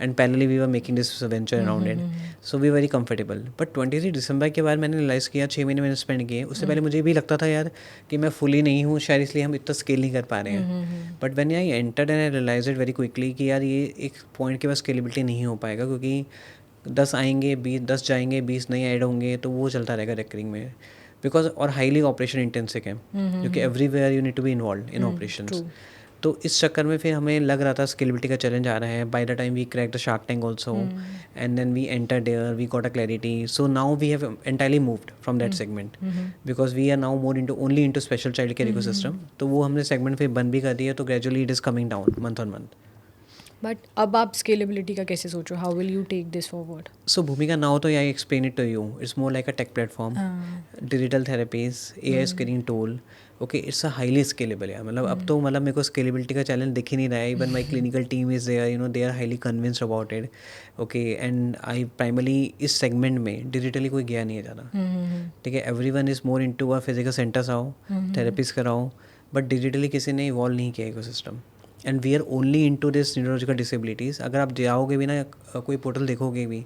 and parallelly we were making this venture around it, so we very comfortable. But 23 दिसंबर के बाद मैंने रियलाइज़ किया, 6 महीने मैंने स्पेंड किए. उससे पहले मुझे भी लगता था यार कि मैं फुली नहीं हूँ शायद, इसलिए हम इतना स्केल नहीं कर पा रहे हैं. But when I entered and I realize it very quickly कि यार ये एक पॉइंट के बाद स्केलेबिलिटी नहीं हो पाएगा, क्योंकि 10 आएंगे, 10 जाएंगे, 20 नहीं ऐड होंगे, तो वो चलता रहेगा रेकरिंग में. बिकॉज और हाईली ऑपरेशन इंटेंसिव है, क्योंकि everywhere you need to be involve in operations. तो इस चक्कर में फिर हमें लग रहा था स्केलेबिलिटी का चैलेंज आ रहा है. By the time we crack the Shark Tank also, and then we enter there, we got a clarity. So now we have entirely moved from that segment, because we are now more only into special child care ecosystem. तो वो हमने segment फिर बंद भी कर दिया, तो gradually it is coming down month on month. But अब आप स्केलेबिलिटी का कैसे सोचो, how will you take this forward? So Bhumika, now to I explain it to you. It's more like a tech platform, digital therapies, AI screening tool. Okay, it's a highly scalable. Yeah, मतलब अब तो मतलब मेरे को scalability का challenge दिख ही नहीं रहा है. Even my clinical team is there, you know, they are highly convinced about it. Okay, and I primarily इस segment में digitally कोई गया नहीं है ज़्यादा. ठीक है, everyone is more into a physical centers आओ, therapies कराओ, but digitally किसी ने evolve नहीं किया ecosystem. And we are only into this neurological disabilities. अगर आप जाओगे भी ना, कोई पोर्टल देखोगे भी,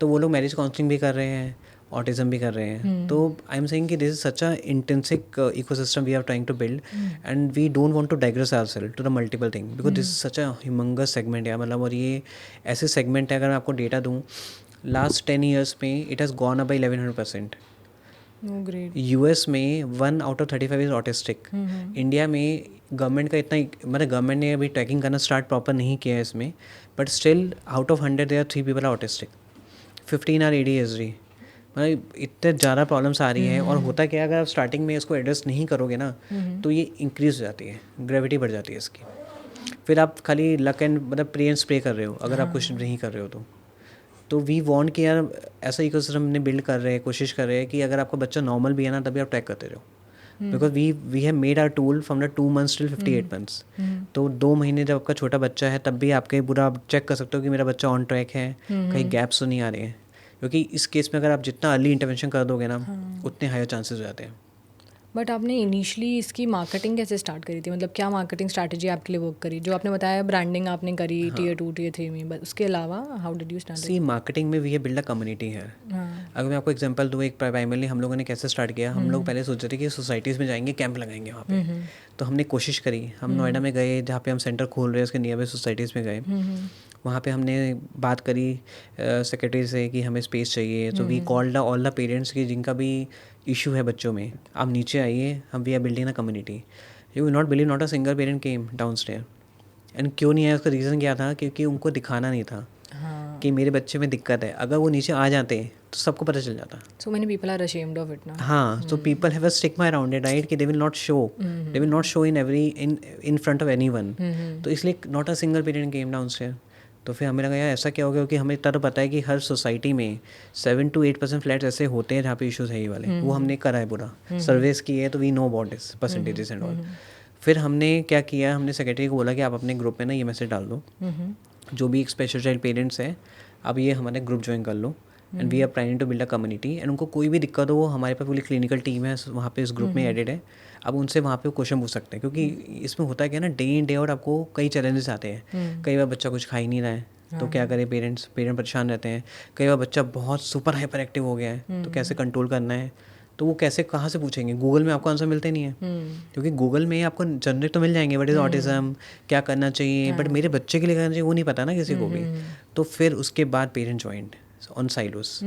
तो वो लोग मैरिज काउंसलिंग भी कर रहे हैं, ऑटिज्म भी कर रहे हैं. तो आई एम सेइंग कि this is such a intensive ecosystem we are trying to build, and we don't want to digress ourselves to the multiple thing, because this is such a humongous segment है. मतलब और ये ऐसे segment है, अगर मैं आपको डेटा दूँ, लास्ट 10 years में it has gone up by 1100%. US में 1 out of 35 is autistic. India में गवर्नमेंट का इतना, मतलब गवर्नमेंट ने अभी ट्रैकिंग करना स्टार्ट प्रॉपर नहीं किया है इसमें, but still out of 100 there 3 people are autistic, 15 are ADHD. मतलब इतने ज़्यादा प्रॉब्लम्स आ रही हैं. और होता क्या है, अगर आप स्टार्टिंग में इसको एड्रेस नहीं करोगे ना, तो ये इंक्रीज हो जाती है, ग्रेविटी बढ़ जाती है इसकी. फिर आप खाली लक एंड मतलब प्रे एंड स्प्रे कर रहे हो अगर आप कुछ नहीं कर रहे हो तो वी वांट कि यार ऐसा इकोसिस्टम हमने बिल्ड कर रहे हैं, कोशिश कर रहे हैं कि अगर आपका बच्चा नॉर्मल भी है ना, तभी आप ट्रैक करते रहो. Because we have made our tool from the 2 months till 58 months. तो 2 महीने जब आपका छोटा बच्चा है तब भी आपके पूरा आप चेक कर सकते हो कि मेरा बच्चा ऑन ट्रैक है, कहीं गैप्स तो नहीं आ रहे हैं. क्योंकि इस केस में अगर आप जितना अर्ली इंटरवेंशन कर दोगे ना, उतने हायर चांसेस हो जाते हैं. बट आपने इनिशियली इसकी मार्केटिंग कैसे स्टार्ट करी थी? मतलब क्या मार्केटिंग स्ट्रैटेजी आपके लिए वर्क करी? जो आपने बताया ब्रांडिंग आपने करी Tier 2 Tier 3 में, बट उसके अलावा how did you start? See marketing में वी है बिल्ड अ कम्युनिटी है. अगर मैं आपको एग्जांपल दूँ, एक प्राइमरली हम लोगों ने कैसे स्टार्ट किया, हम लोग पहले सोच रहे थे कि सोसाइटीज़ में जाएंगे, कैंप लगाएंगे वहाँ पे. तो हमने कोशिश करी, हम नोएडा में गए जहाँ पे हम सेंटर खोल रहे हैं, उसके नियर बाई सोसाइटीज़ में गए. वहाँ पे हमने बात करी सेक्रेटरी से कि हमें स्पेस चाहिए. तो we called all the parents की जिनका भी इशू है बच्चों में, आप नीचे आइए, हम we are building a community. You will not believe, not a single parent came down stair. एंड क्यों नहीं आया, उसका रीज़न क्या था? क्योंकि उनको दिखाना नहीं था कि मेरे बच्चे में दिक्कत है. अगर वो नीचे आ जाते तो सबको पता चल जाता. So many people are ashamed of it now. हाँ, so people have a stigma around it, right? कि they will not show, they will not show in front of anyone. तो इसलिए not a single parent came downstairs. तो फिर हमें लगा यार ऐसा क्या हो गया, क्योंकि हमें इतना तो पता है कि हर सोसाइटी में 7 to 8% फ्लैट्स ऐसे होते हैं जहाँ पे इश्यूज है ये वाले. वो हमने करा है पूरा, सर्वेस की है, तो we know about this percentages and all. फिर हमने क्या किया, हमने सेक्रेटरी को बोला कि आप अपने ग्रुप में ना ये मैसेज डाल दो, जो भी एक स्पेशल चाइल्ड पेरेंट्स हैं, अब ये हमारे ग्रुप ज्वाइन कर लो. And we are planning to build a community. And उनको कोई भी दिक्कत हो, वो हमारे पास पूरी क्लिनिकल टीम है वहाँ पे इस ग्रुप में एडेड है. अब उनसे वहाँ पे क्वेश्चन पूछ सकते हैं, क्योंकि इसमें होता है क्या ना, डे इन डे आउट आपको कई चैलेंजेस आते हैं. कई बार बच्चा कुछ खा ही नहीं रहा है, तो क्या करें, पेरेंट परेशान रहते हैं. कई बार बच्चा बहुत सुपर हाइपर एक्टिव हो गया है, तो कैसे कंट्रोल करना है. तो वो कैसे, कहाँ से पूछेंगे? गूगल में आपको आंसर मिलते नहीं है, क्योंकि गूगल में आपको जनरेट तो मिल जाएंगे, बट इज़ ऑटिज्म, क्या करना चाहिए, बट मेरे बच्चे के लिए करना चाहिए वो नहीं पता ना किसी को भी. तो फिर उसके बाद पेरेंट ज्वाइंड ऑन साइलोस.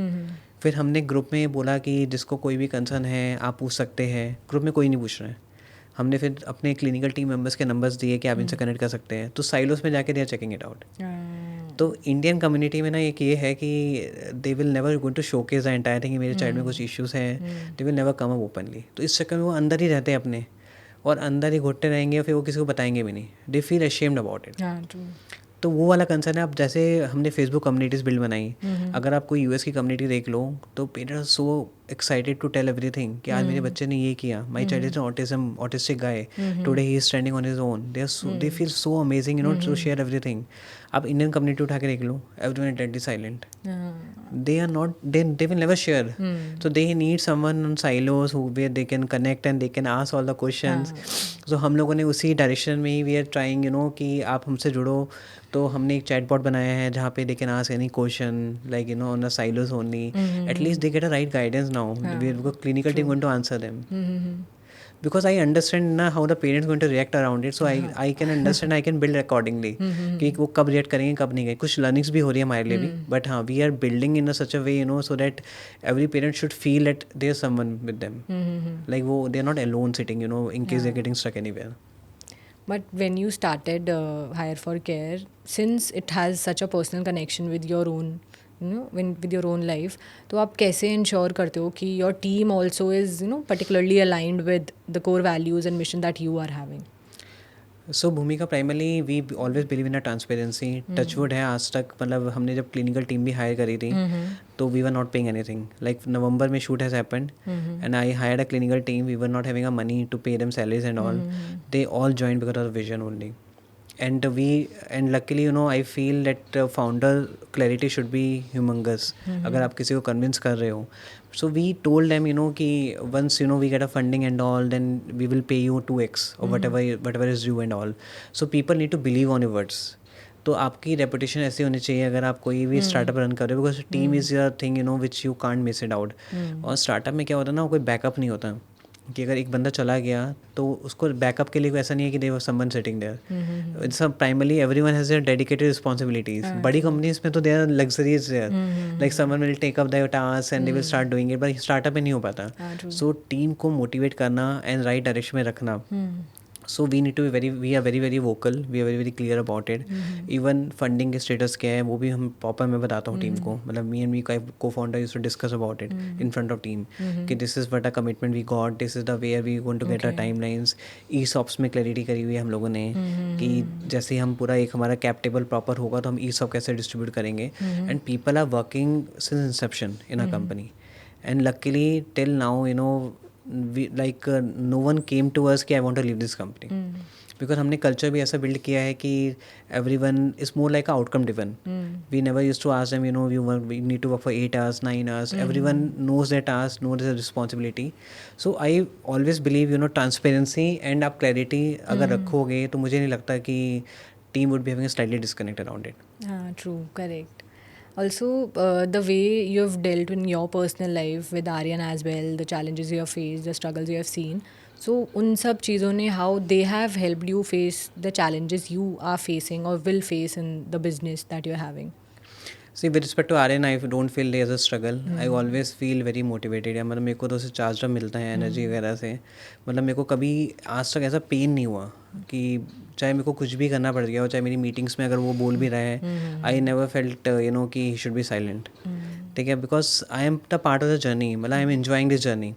फिर हमने ग्रुप में बोला कि जिसको कोई भी कंसर्न है आप पूछ सकते हैं. ग्रुप में कोई नहीं पूछ रहा है. हमने फिर अपने क्लिनिकल टीम मेंबर्स के नंबर्स दिए कि आप इनसे कनेक्ट कर सकते हैं. तो साइलोस में जाके they are checking it out. तो इंडियन कम्युनिटी में ना एक ये है कि they will never going to showcase the entire thing, मेरे चाइल्ड में कुछ इश्यूज़ हैं, they will never come up openly. तो इस चक्कर में वो अंदर ही रहते हैं अपने, और अंदर ही घुटते रहेंगे, फिर वो किसी को बताएंगे भी नहीं. They feel ashamed about it. तो वो वाला कंसर्न है. अब जैसे हमने फेसबुक कम्युनिटीज़ बिल्ड बनाई, अगर आप कोई यूएस की कम्युनिटी देख लो, तो parents are so excited to tell everything कि आज मेरे बच्चे ने ये किया, my child is an autistic guy, today he is standing on his own. They feel so amazing, you know, to share everything. आप इंडियन कम्युनिटी उठा के देख लो, everyone is deadly silent. they are not, they will never share. So they need someone on silos where they can connect and they can ask all the questions. So हम लोगों ने उसी direction में ही we are trying, you know, कि आप हमसे जुड़ो. तो हमने एक चैटबॉट बनाया है जहाँ पे they can ask any question, like, you know, on the silos only. At least they get a right guidance now. Because clinical team going to answer them. Because I understand ना how the parents going to react around it, so I can understand, I can build accordingly कि वो कब react करेंगे, कब नहीं करेंगे. कुछ learnings भी हो रही है हमारे लिए भी, but हाँ, we are building in a such a way, you know, so that every parent should feel that there's someone with them. Like वो they are not alone sitting, you know, in case they're getting stuck anywhere. But when you started Hire for Care, since it has such a personal connection with your own, you know, with your own life, तो आप कैसे ensure करते हो कि your team also is, you know, particularly aligned with the core values and mission that you are having? So Bhumika primarily we always believe in a transparency. Touch wood है, आज तक मतलब हमने जब क्लिनिकल टीम भी हायर करी थी, तो we were not paying anything. Like November में shoot has happened and I hired a clinical team. We were not having a money to pay them salaries and all. They all joined because of vision only. And luckily, you know, I feel that founder clarity should be humongous. अगर आप किसी को convince कर रहे हो, so we told them, you know, कि once, you know, we get a funding and all, then we will pay you 2x or whatever is due and all. So people need to believe on your words. तो आपकी reputation ऐसी होनी चाहिए अगर आप कोई भी स्टार्टअप रन कर रहे हो, because team is your thing, you know, which you can't miss it out. और स्टार्टअप में क्या होता है ना, कोई बैकअप नहीं होता कि अगर एक बंदा चला गया तो उसको बैकअप के लिए कोई ऐसा नहीं है कि they were someone sitting there. It's primarily everyone has their dedicated responsibilities. बड़ी कंपनीज में तो there luxuries there, like someone will take up the task and they will start doing it, but startup में नहीं हो पाता. सो team को motivate करना एंड राइट डायरेक्शन में रखना. So we need to be we are very vocal, we are very clear about it. Even funding के status क्या है वो भी हम प्रॉपर मैं बताता हूँ टीम को. मतलब me and me co-founder used to discuss about it in front of team कि this is what a commitment we got, this is the way we going to get our timelines. ESOPs में clarity करी हुई है हम लोगों ने कि जैसे हम पूरा एक हमारा cap table proper होगा तो हम ESOP कैसे distribute करेंगे. And people are working since inception in our company. And luckily till now, you know, no one came to us कि I want to leave this company, because हमने culture भी ऐसा build किया है कि everyone is more like outcome driven. We never used to ask them, we need to work for 8 hours, 9 hours. Everyone knows their task, knows their responsibility. So I always believe, transparency and आप clarity अगर रखोगे तो मुझे नहीं लगता कि team would be having a slightly disconnect around it. True, correct. Also, the way you have dealt in your personal life with Aryan as well, the challenges you have faced, the struggles you have seen. So, उन सब चीज़ों ने how they have helped you face the challenges you are facing or will face in the business that you're having. See, with respect to RN, I don't feel there's a struggle. I always feel very motivated. या मतलब मेरे को तो उससे charge up मिलता है energy वगैरह से. मतलब मेरे को कभी आज तक ऐसा पेन नहीं हुआ कि चाहे मेरे को कुछ भी करना पड़ गया हो, चाहे मेरी मीटिंग्स में अगर वो बोल भी रहा है, आई नेवर फेल्ट कि ही शुड बी साइलेंट. ठीक है, because I am the part of the journey. मतलब I am enjoying this journey.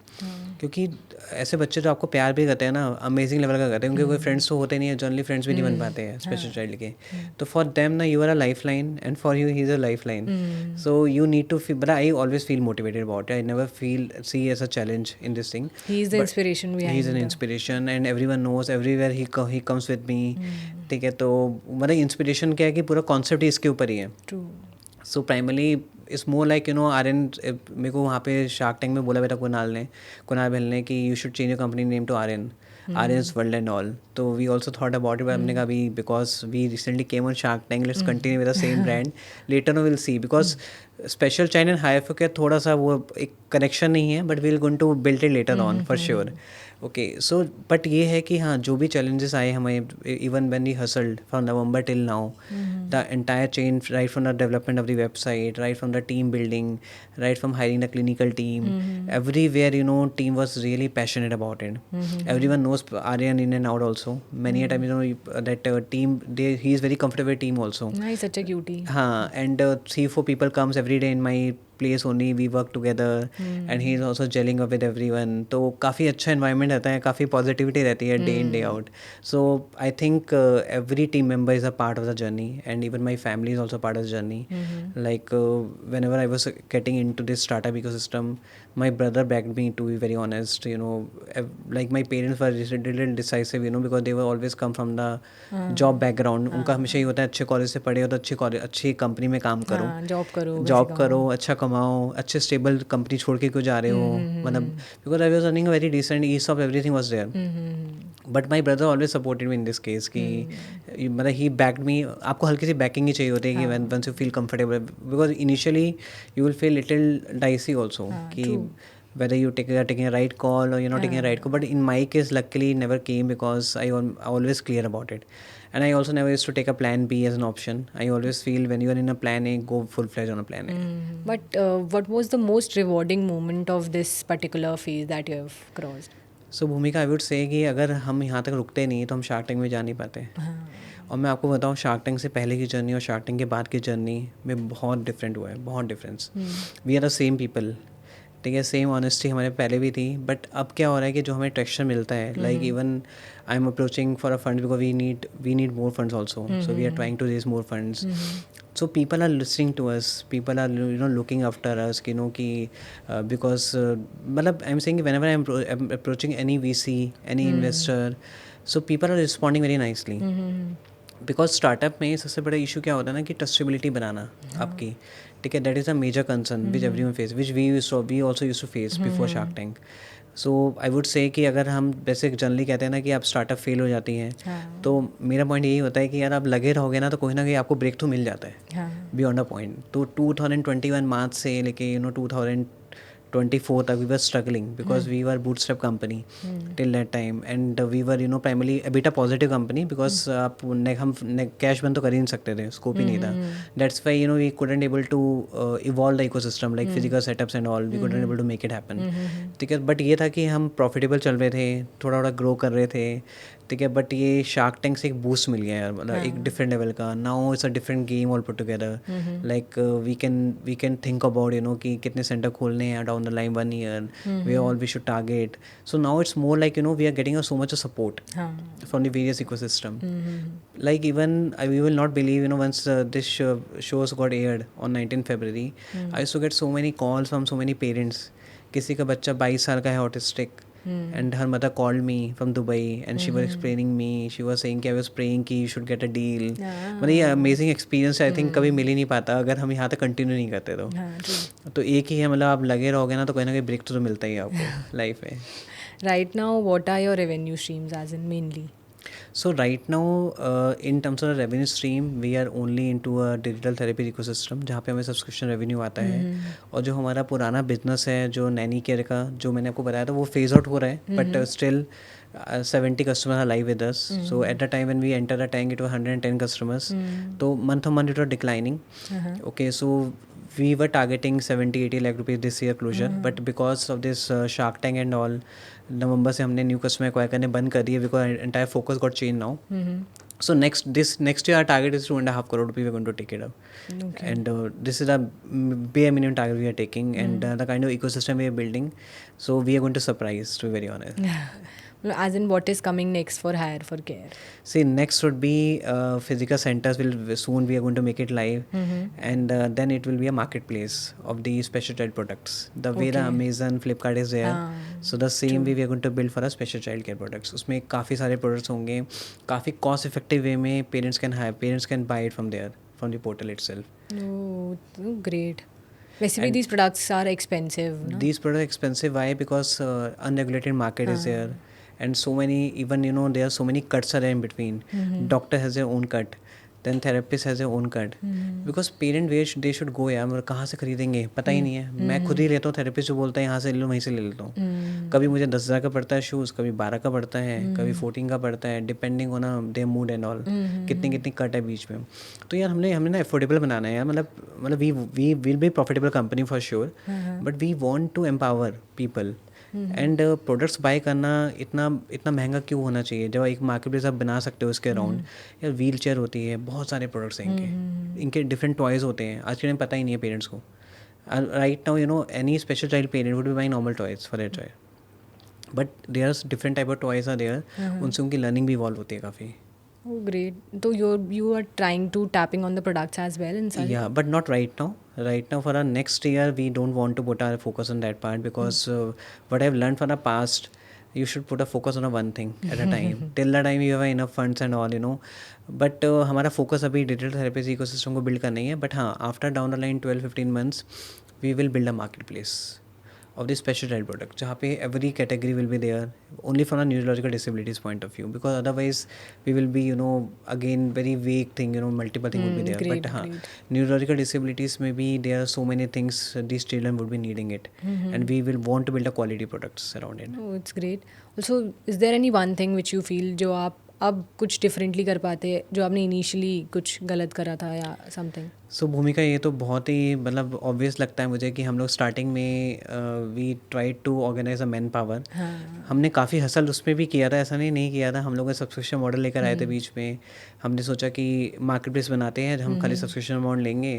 क्योंकि ऐसे बच्चे जो आपको प्यार भी करते हैं ना, अमेजिंग लेवल का करते हैं, उनके कोई फ्रेंड्स तो होते नहीं है, जनरली फ्रेंड्स भी नहीं बन पाते हैं स्पेशल चाइल्ड के. तो फॉर देम ना, you are a life line and for you he is a life line. So you need to feel, but I always feel motivated about it. I never feel see as a challenge in this thing. He is the inspiration behind he is an inspiration and every one knows everywhere he comes with me. ठीक है, तो मतलब inspiration क्या है कि पूरा concept ही इसके ऊपर ही है. True. So primarily it's more like Aryan. मेरे को वहाँ पे शार्क टैंक में बोला बेटा कुणाल बहल ने कि you should change your company name to Aryans world and all. तो we also thought about it, but हमने कहा अभी because we recently came on shark tank, let's continue with the same brand. Later no will see, because special chain and hyper के थोड़ा सा वो एक connection नहीं है, but we will going to build it later on for sure. Okay, so but ये है कि हाँ, जो भी चैलेंजेस आए हमें, even when we hustled from November till now, the entire chain, right from the development of the website, right from the team building, right from hiring the clinical team, everywhere team was really passionate about it. Everyone knows Aryan in and out also. Many a time that team, he is very comfortable with team also. He's such a cutie. हाँ, and 3-4 people comes every day in my place only, we work together, and he is also gelling up with everyone. तो काफ़ी अच्छा environment रहता है, काफ़ी positivity रहती है day in day out. So I think every team member is a part of the journey, and even my family is also part of the journey. Like whenever I was getting into this startup ecosystem, my brother backed me, to be very honest. Like my parents were a little decisive, because they were always come from the job background. उनका हमेशा ही होता है अच्छे college से पढ़े हो तो अच्छी कंपनी में काम करो, जॉब करो, अच्छा कमाओ, अच्छे स्टेबल कंपनी छोड़ के क्यों जा रहे हो. मतलब because I was earning a very decent, east of everything was there. But my brother always supported me in this case कि मतलब ही बैक्ड मी. आपको हल्की सी बैकिंग ही चाहिए होती है कि once you feel comfortable, because initially you will feel little dicey also कि whether you taking a right call or you're not taking a right call. But in my case, luckily it never came, because I always clear about it. And I also never used to take a plan B as an option. I always feel when you are in a plan A, go full-fledged on a plan A. But what was the most rewarding moment of this particular phase that you have crossed? So भूमिका, I would say कि अगर हम यहाँ तक रुकते नहीं तो हम शार्क टैंक में जा नहीं पाते. और मैं आपको बताऊँ, शार्क टैंक से पहले की जर्नी और शार्क टैंक के बाद की जर्नी में बहुत डिफरेंट हुआ है, बहुत difference. We are the same people. ठीक है, सेम ऑनेस्टी हमारे पहले भी थी, बट अब क्या हो रहा है कि जो हमें ट्रैक्शन मिलता है, like even I am approaching for a fund, because we need more funds also. So we are trying to raise more funds. So people are listening to us, people are looking after us, कि because मतलब I'm saying whenever I'm approaching any VC, any investor, so people are responding very nicely. Because startup में सबसे बड़ा issue क्या होता है ना कि ट्रस्टेबिलिटी बनाना आपकी. ठीक है, that is a major concern which everyone face, which we also used to face before Shark Tank. So I would say कि अगर हम वैसे जनरली कहते हैं ना कि आप स्टार्टअप फेल हो जाती हैं, तो मेरा पॉइंट यही होता है कि यार आप लगे रहोगे ना तो कोई ना कोई आपको ब्रेक थ्रू मिल जाता है बियॉन्ड अ पॉइंट. तो 2021 मार्च से लेके 2024 तक we were struggling because we were bootstrap company till that time, and we were primarily a bit a positive company because आप हम कैश बंद तो कर ही नहीं सकते थे, स्कोप ही नहीं था. That's why we couldn't able to evolve the ecosystem like physical setups and all. We couldn't able to make it happen. ठीक है, बट ये था कि हम प्रॉफिटेबल चल रहे थे, थोड़ा थोड़ा ग्रो कर रहे थे. ठीक है, बट ये शार्क टैंक से एक बूस्ट मिल गया यार, मतलब एक डिफरेंट लेवल का. Now it's a different game all put together. Like we can think about कि कितने सेंटर खोलने हैं down the line 1 year, where all we should target. So now it's more like we are getting so much of support from the various ecosystem. Like even we will not believe once this shows got aired on 19 February, I used to get so many calls from so many parents. किसी का बच्चा 22 साल का है, autistic, and her mother called me from Dubai and she was explaining me, she was saying कि I was praying कि you should get a deal. मतलब ये अमेजिंग एक्सपीरियंस आई थिंक कभी मिल ही नहीं पाता अगर हम यहाँ तक कंटिन्यू नहीं करते तो एक ही है, मतलब आप लगे रहोगे ना तो कोई ना कोई ब्रेक तो मिलता ही है आपको लाइफ में. Right now, what are your revenue streams, as in mainly? So right now, in terms of revenue stream, we are only into a digital therapy ecosystem जहाँ पे हमें सब्सक्रिप्शन रेवेन्यू आता है. और जो हमारा पुराना बिजनेस है जो नैनी केयर का, जो मैंने आपको बताया था, वो फेज आउट हो रहा है, but still 70 customers are live with us. So at the time when we enter a tank, it was 110 customers. So month on month it was declining. Okay, so we were targeting 70-80 lakh rupees this year closure, but because of this Shark Tank and all, नवंबर से हमने new customer acquire करने बंद कर दिए because entire focus got change now. So next year our target is 2.5 crore rupees we're going to take it up. And this is a bare minimum target we are taking, and the kind of ecosystem we are building, so we are going to surprise, to be very honest. As in, what is coming next for Hire for Care? See, next would be physical centers will soon we are going to make it live, and then it will be a marketplace of the special child products. The way the Amazon, Flipkart is there, so the same way we are going to build for a special child care products. उसमें काफ़ी सारे products होंगे, काफ़ी cost effective way में parents can buy it from there, from the portal itself. Oh, great. Basically, these products are expensive, no? These products are expensive. Why? Because unregulated market is there, and so many, even there are so many cuts are there in between. Doctor has their own cut, then therapist has their own cut. Because parent where they should go, यार मतलब कहाँ से खरीदेंगे पता ही नहीं है. मैं खुद ही लेता हूँ, थेरेपिस्ट जो बोलता है यहाँ से ले लो वहीं से ले लेता हूँ. कभी मुझे 10,000 का पड़ता है शूज़, कभी 12 का पड़ता है, कभी 14 का पड़ता है, depending on their mood and all, कितनी कट है बीच में. तो यार हमने ना अफोर्डेबल बनाना है यार, मतलब we will be profitable company for sure, but we want to empower people. And products buy करना इतना महंगा क्यों होना चाहिए जब एक मार्केट प्लेस आप बना सकते हो इसके अराउंड. यार व्हील चेयर होती है, बहुत सारे प्रोडक्ट्स हैं इनके डिफरेंट टॉयज़ होते हैं. आज के टाइम पता ही नहीं है पेरेंट्स को. Right now any special child parent would be buying normal toys for their child, but there are different type of toys are there. उनसे उनकी लर्निंग भी इवॉल्व होती है काफ़ी. Oh, great. So you are trying to tapping on the products as well inside? Yeah, but not right now. Right now, for our next year, we don't want to put our focus on that part because what I've learned from the past, you should put a focus on a one thing at a time. Till the time you have enough funds and all, But हमारा focus अभी digital therapy ecosystem को build करना ही है. But हाँ, after down the line 12-15 months, we will build a marketplace of the special child product जहाँ पे every category will be there only from a neurological disabilities point of view, because otherwise we will be again very vague thing, multiple thing will be there. Great, but हाँ, great. neurological disabilities maybe there are so many things these children would be needing it, and we will want to build a quality products around it. Oh, it's great. Also, is there any one thing which you feel जो आप अब कुछ differently कर पाते जो आपने initially कुछ गलत करा था या समथिंग? सो भूमिका ये तो बहुत ही मतलब ऑब्वियस लगता है मुझे कि हम लोग स्टार्टिंग में we try to organise a man power. हमने काफ़ी हसल उसमें भी किया था, ऐसा नहीं किया था. हम लोग सब्सक्रिप्शन मॉडल लेकर आए थे बीच में. हमने सोचा कि मार्केट प्लेस बनाते हैं, हम खाली सब्सक्रिप्शन मॉडल लेंगे,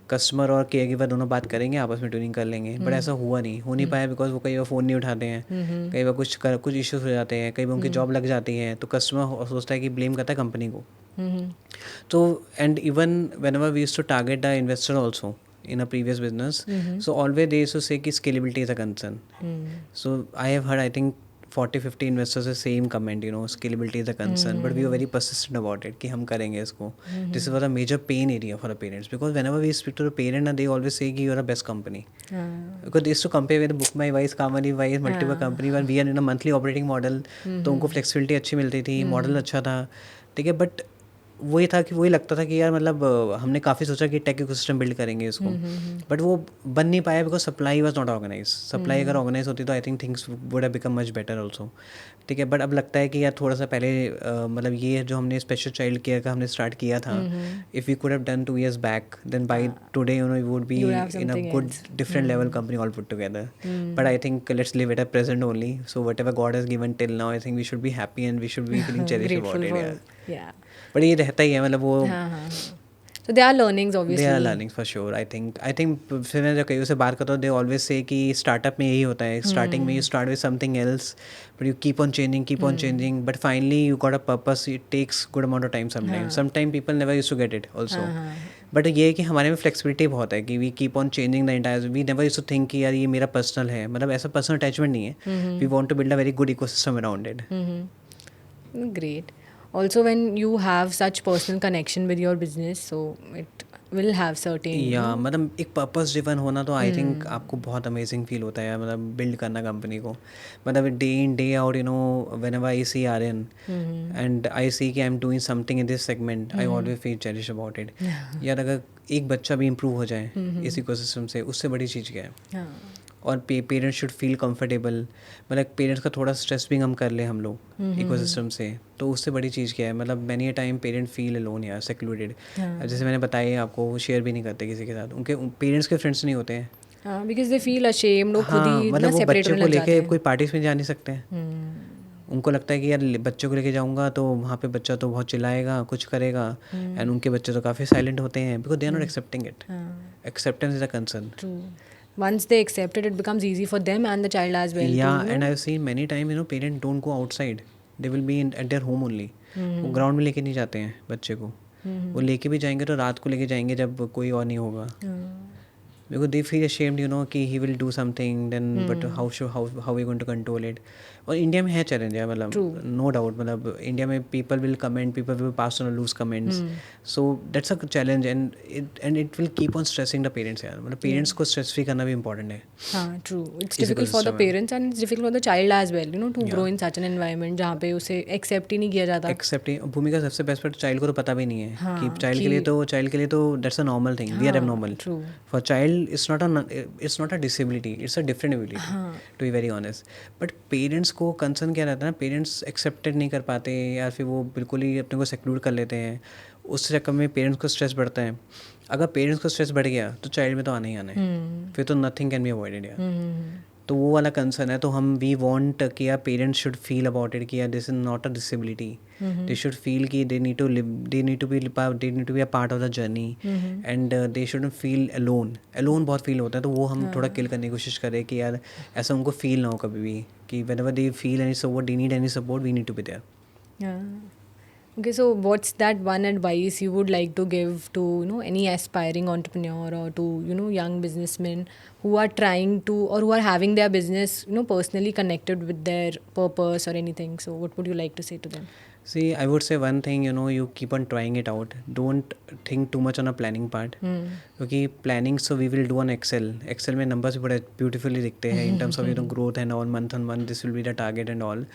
कस्टमर और केयर गिवर दोनों बात करेंगे, आपस में ट्यूनिंग कर लेंगे. बट ऐसा हो नहीं पाया बिकॉज वो कई बार फ़ोन नहीं उठाते हैं, कई बार कुछ इश्यूज हो जाते हैं, कई बार उनकी जॉब लग जाती है, तो कस्टमर सोचता है कि ब्लेम करता है कंपनी को. So and even whenever we used to target the investor also in a previous business, so always they used to say कि scalability is a concern. So I have heard I think 40-50 investors the same comment, scalability is a concern, but we were very persistent about it कि हम करेंगे इसको. This was a major pain area for the parents, because whenever we speak to the parent, they always say कि you are a best company. Because they used to compare with BookMyWise, Kamani-Wise, multiple company, when we are in a monthly operating model, तो उनको flexibility अच्छी मिलती थी, model अच्छा था, ठीक है. बट वही था कि वही लगता था कि यार मतलब हमने काफ़ी सोचा कि टेक इकोसिस्टम बिल्ड करेंगे इसको, बट वो बन नहीं पाया because supply was not organise. Supply अगर ऑर्गेनाइज होती तो I think things would have become much better also, ठीक है. बट अब लगता है कि यार थोड़ा सा पहले मतलब ये जो हमने स्पेशल चाइल्ड केयर का हमने स्टार्ट किया था, if we could have done 2 years back, then by today we would be in a good different level company all put together. But I think let's leave it at present only. So whatever God has given till now, I think we should be happy and we should be feeling cherish about it. यार but ये रहता ही है, मतलब वो So there are learnings obviously. There are learnings for sure. I think फिर मैं जब कहीं से बात करता हूँ, they always say कि स्टार्टअप में यही होता है. स्टार्टिंग में you start with something else, but you keep on changing, but finally you got a purpose. It takes good amount of time sometimes. Sometimes people never used to get it also. But ये है कि हमारे में flexibility बहुत है कि we keep on changing the entire, we never used to think कि यार ये मेरा पर्सनल है, मतलब ऐसा पर्सनल अटैचमेंट नहीं है. We want to build a very good ecosystem around it. Great. Also, when you have such personal connection with your business, so it will have certain, या मतलब एक पर्पस ड्रिवन होना तो आई थिंक आपको बहुत amazing feel होता है, मतलब बिल्ड करना कंपनी को. मतलब day in day out, you know, whenever I see are in and I see कि I am doing something in this segment, I always feel cherish about it. यार अगर एक बच्चा भी इम्प्रूव हो जाए इस इकोसिस्टम से, उससे बड़ी चीज़ क्या है. हाँ. और पेरेंट्स शुड फील कंफर्टेबल, मतलब पेरेंट्स का थोड़ा स्ट्रेस भी कम कर ले हम लोग इकोसिस्टम से, तो उससे बड़ी चीज़ क्या है. मतलब many a time parent feel alone या सेक्लूडेड. जैसे मैंने बताया आपको, वो शेयर भी नहीं करते किसी के साथ, उनके पेरेंट्स के फ्रेंड्स नहीं होते हैं. बिकॉज दे फील अशेम्ड, वो खुद हाँ, ही मतलब ना वो सेपरेट बच्चे होने को लग जाते लेके हैं. कोई पार्टीज में जा नहीं सकते हैं. उनको लगता है कि यार बच्चों को लेके जाऊंगा तो वहाँ पे बच्चा तो बहुत चिल्लाएगा, कुछ करेगा, एंड उनके बच्चे तो काफ़ी साइलेंट होते हैं because they are not accepting it. Acceptance is a concern. True. Once they accept it, it becomes easy for them and the child as well. Yeah, to, and I've seen many times, you know, parents don't go outside. They will be at their home only. वो ground में लेके नहीं जाते हैं बच्चे को. वो लेके भी जाएंगे तो रात को लेके जाएंगे जब कोई और नहीं होगा. Because they feel ashamed, you know, कि he will do something, then but how we going to control it. और इंडिया में है चैलेंज है, मतलब नो डाउट, मतलब इंडिया में people will comment, people will pass on loose comments, so that's a challenge and it will keep on stressing the parents. यार मतलब parents को स्ट्रेस फ्री करना भी इंपॉर्टेंट है. हाँ, true. It's difficult for the parents and it's difficult for the child as well, you know, to grow in such an environment जहाँ पे उसे एक्सेप्ट ही नहीं किया जाता. एक्सेप्ट भूमिका सबसे बेस्ट पार्ट, चाइल्ड को तो पता भी नहीं है कि चाइल्ड के लिए तो that's a normal thing, we are abnormal. For child it's not a disability, it's a different ability, to be very honest. But parents को कंसर्न क्या रहता है ना, पेरेंट्स एक्सेप्टेड नहीं कर पाते या फिर वो बिल्कुल ही अपने को सेक्लूड कर लेते हैं. उस चक्कर में पेरेंट्स को स्ट्रेस बढ़ता है. अगर पेरेंट्स को स्ट्रेस बढ़ गया तो चाइल्ड में तो आना ही आना है, फिर तो नथिंग कैन बी अवॉइडेड यार. तो वो वाला कंसर्न है. तो हम वी वांट कि यार parents should feel about it कि यार this is not a disability. They should feel कि they need to live, they need to be a part of the journey, and they shouldn't feel alone बहुत feel होता है. तो वो हम थोड़ा किल करने की कोशिश करें कि यार ऐसा उनको फील ना हो कभी भी कि whenever they feel any support, they need any support, we need to be there. Yeah. Okay, so what's that one advice you would like to give to, you know, any aspiring entrepreneur or to, you know, young businessmen who are trying to or who are having their business, you know, personally connected with their purpose or anything? So what would you like to say to them? See, I would say one thing, you know, you keep on trying it out. Don't think too much on a planning part. क्योंकि planning so we will do on Excel में numbers भी बड़े beautifully दिखते हैं in terms of, you know, growth and all, month on month this will be the target and all.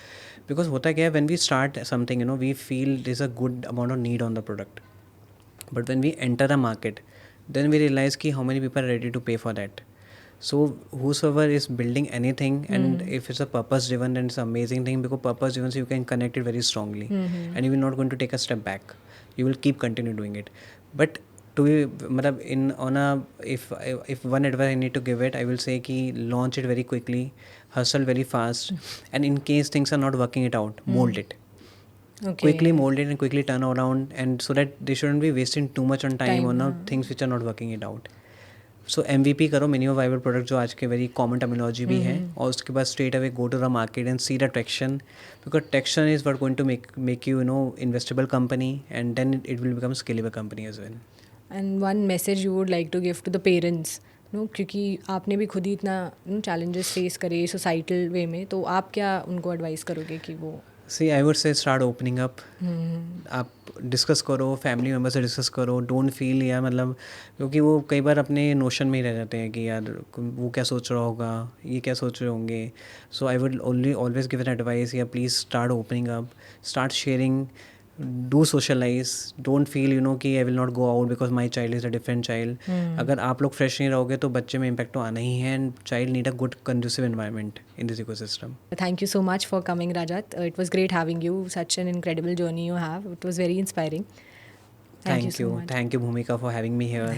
Because होता क्या है, when we start something, you know, we feel there's a good amount of need on the product. But when we enter a market, then we realize कि how many people are ready to pay for that. So whosoever is building anything, and if it's a purpose driven, then it's an amazing thing, because purpose driven, so you can connect it very strongly, and you will not going to take a step back. You will keep continue doing it. But to be, matlab in on a, if one advice I need to give it, I will say कि launch it very quickly, hustle very fast, and in case things are not working it out, mold it. Okay. Quickly mold it and quickly turn around, and so that they shouldn't be wasting too much on time on things which are not working it out. So MVP करो, minimum viable product, जो आज के very common terminology भी है, और उसके बाद straight away go to the market and see the traction, because traction is what going to make you, you know, investable company, and then it will become scalable company as well. And one message you would like to give to the parents, no, क्योंकि आपने भी खुद ही इतना challenges face करे societal way में, तो आप क्या उनको एडवाइस करोगे कि वो? सी, आई वुड से स्टार्ट ओपनिंग अप. आप डिस्कस करो, फैमिली मेम्बर से डिस्कस करो. डोंट फील यार, मतलब क्योंकि वो कई बार अपने नोशन में ही रह जाते हैं कि यार वो क्या सोच रहा होगा, ये क्या सोच रहे होंगे. So I would only always give an advice, या please start opening up, start sharing, do socialize. Don't feel, you know, कि I will not go out because my child is a different child. अगर आप लोग fresh नहीं रहोगे तो बच्चे में इम्पैक्ट तो आना ही है, and child need a good conducive environment in this ecosystem. Thank you so much for coming, Rajat. It was great having you. Such an incredible journey you have. It was very inspiring. Thank you so much. Thank you, Bhumika, for having me here.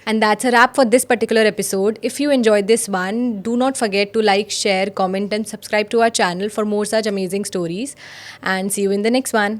And that's a wrap for this particular episode. If you enjoyed this one, do not forget to like, share, comment, and subscribe to our channel for more such amazing stories. And see you in the next one.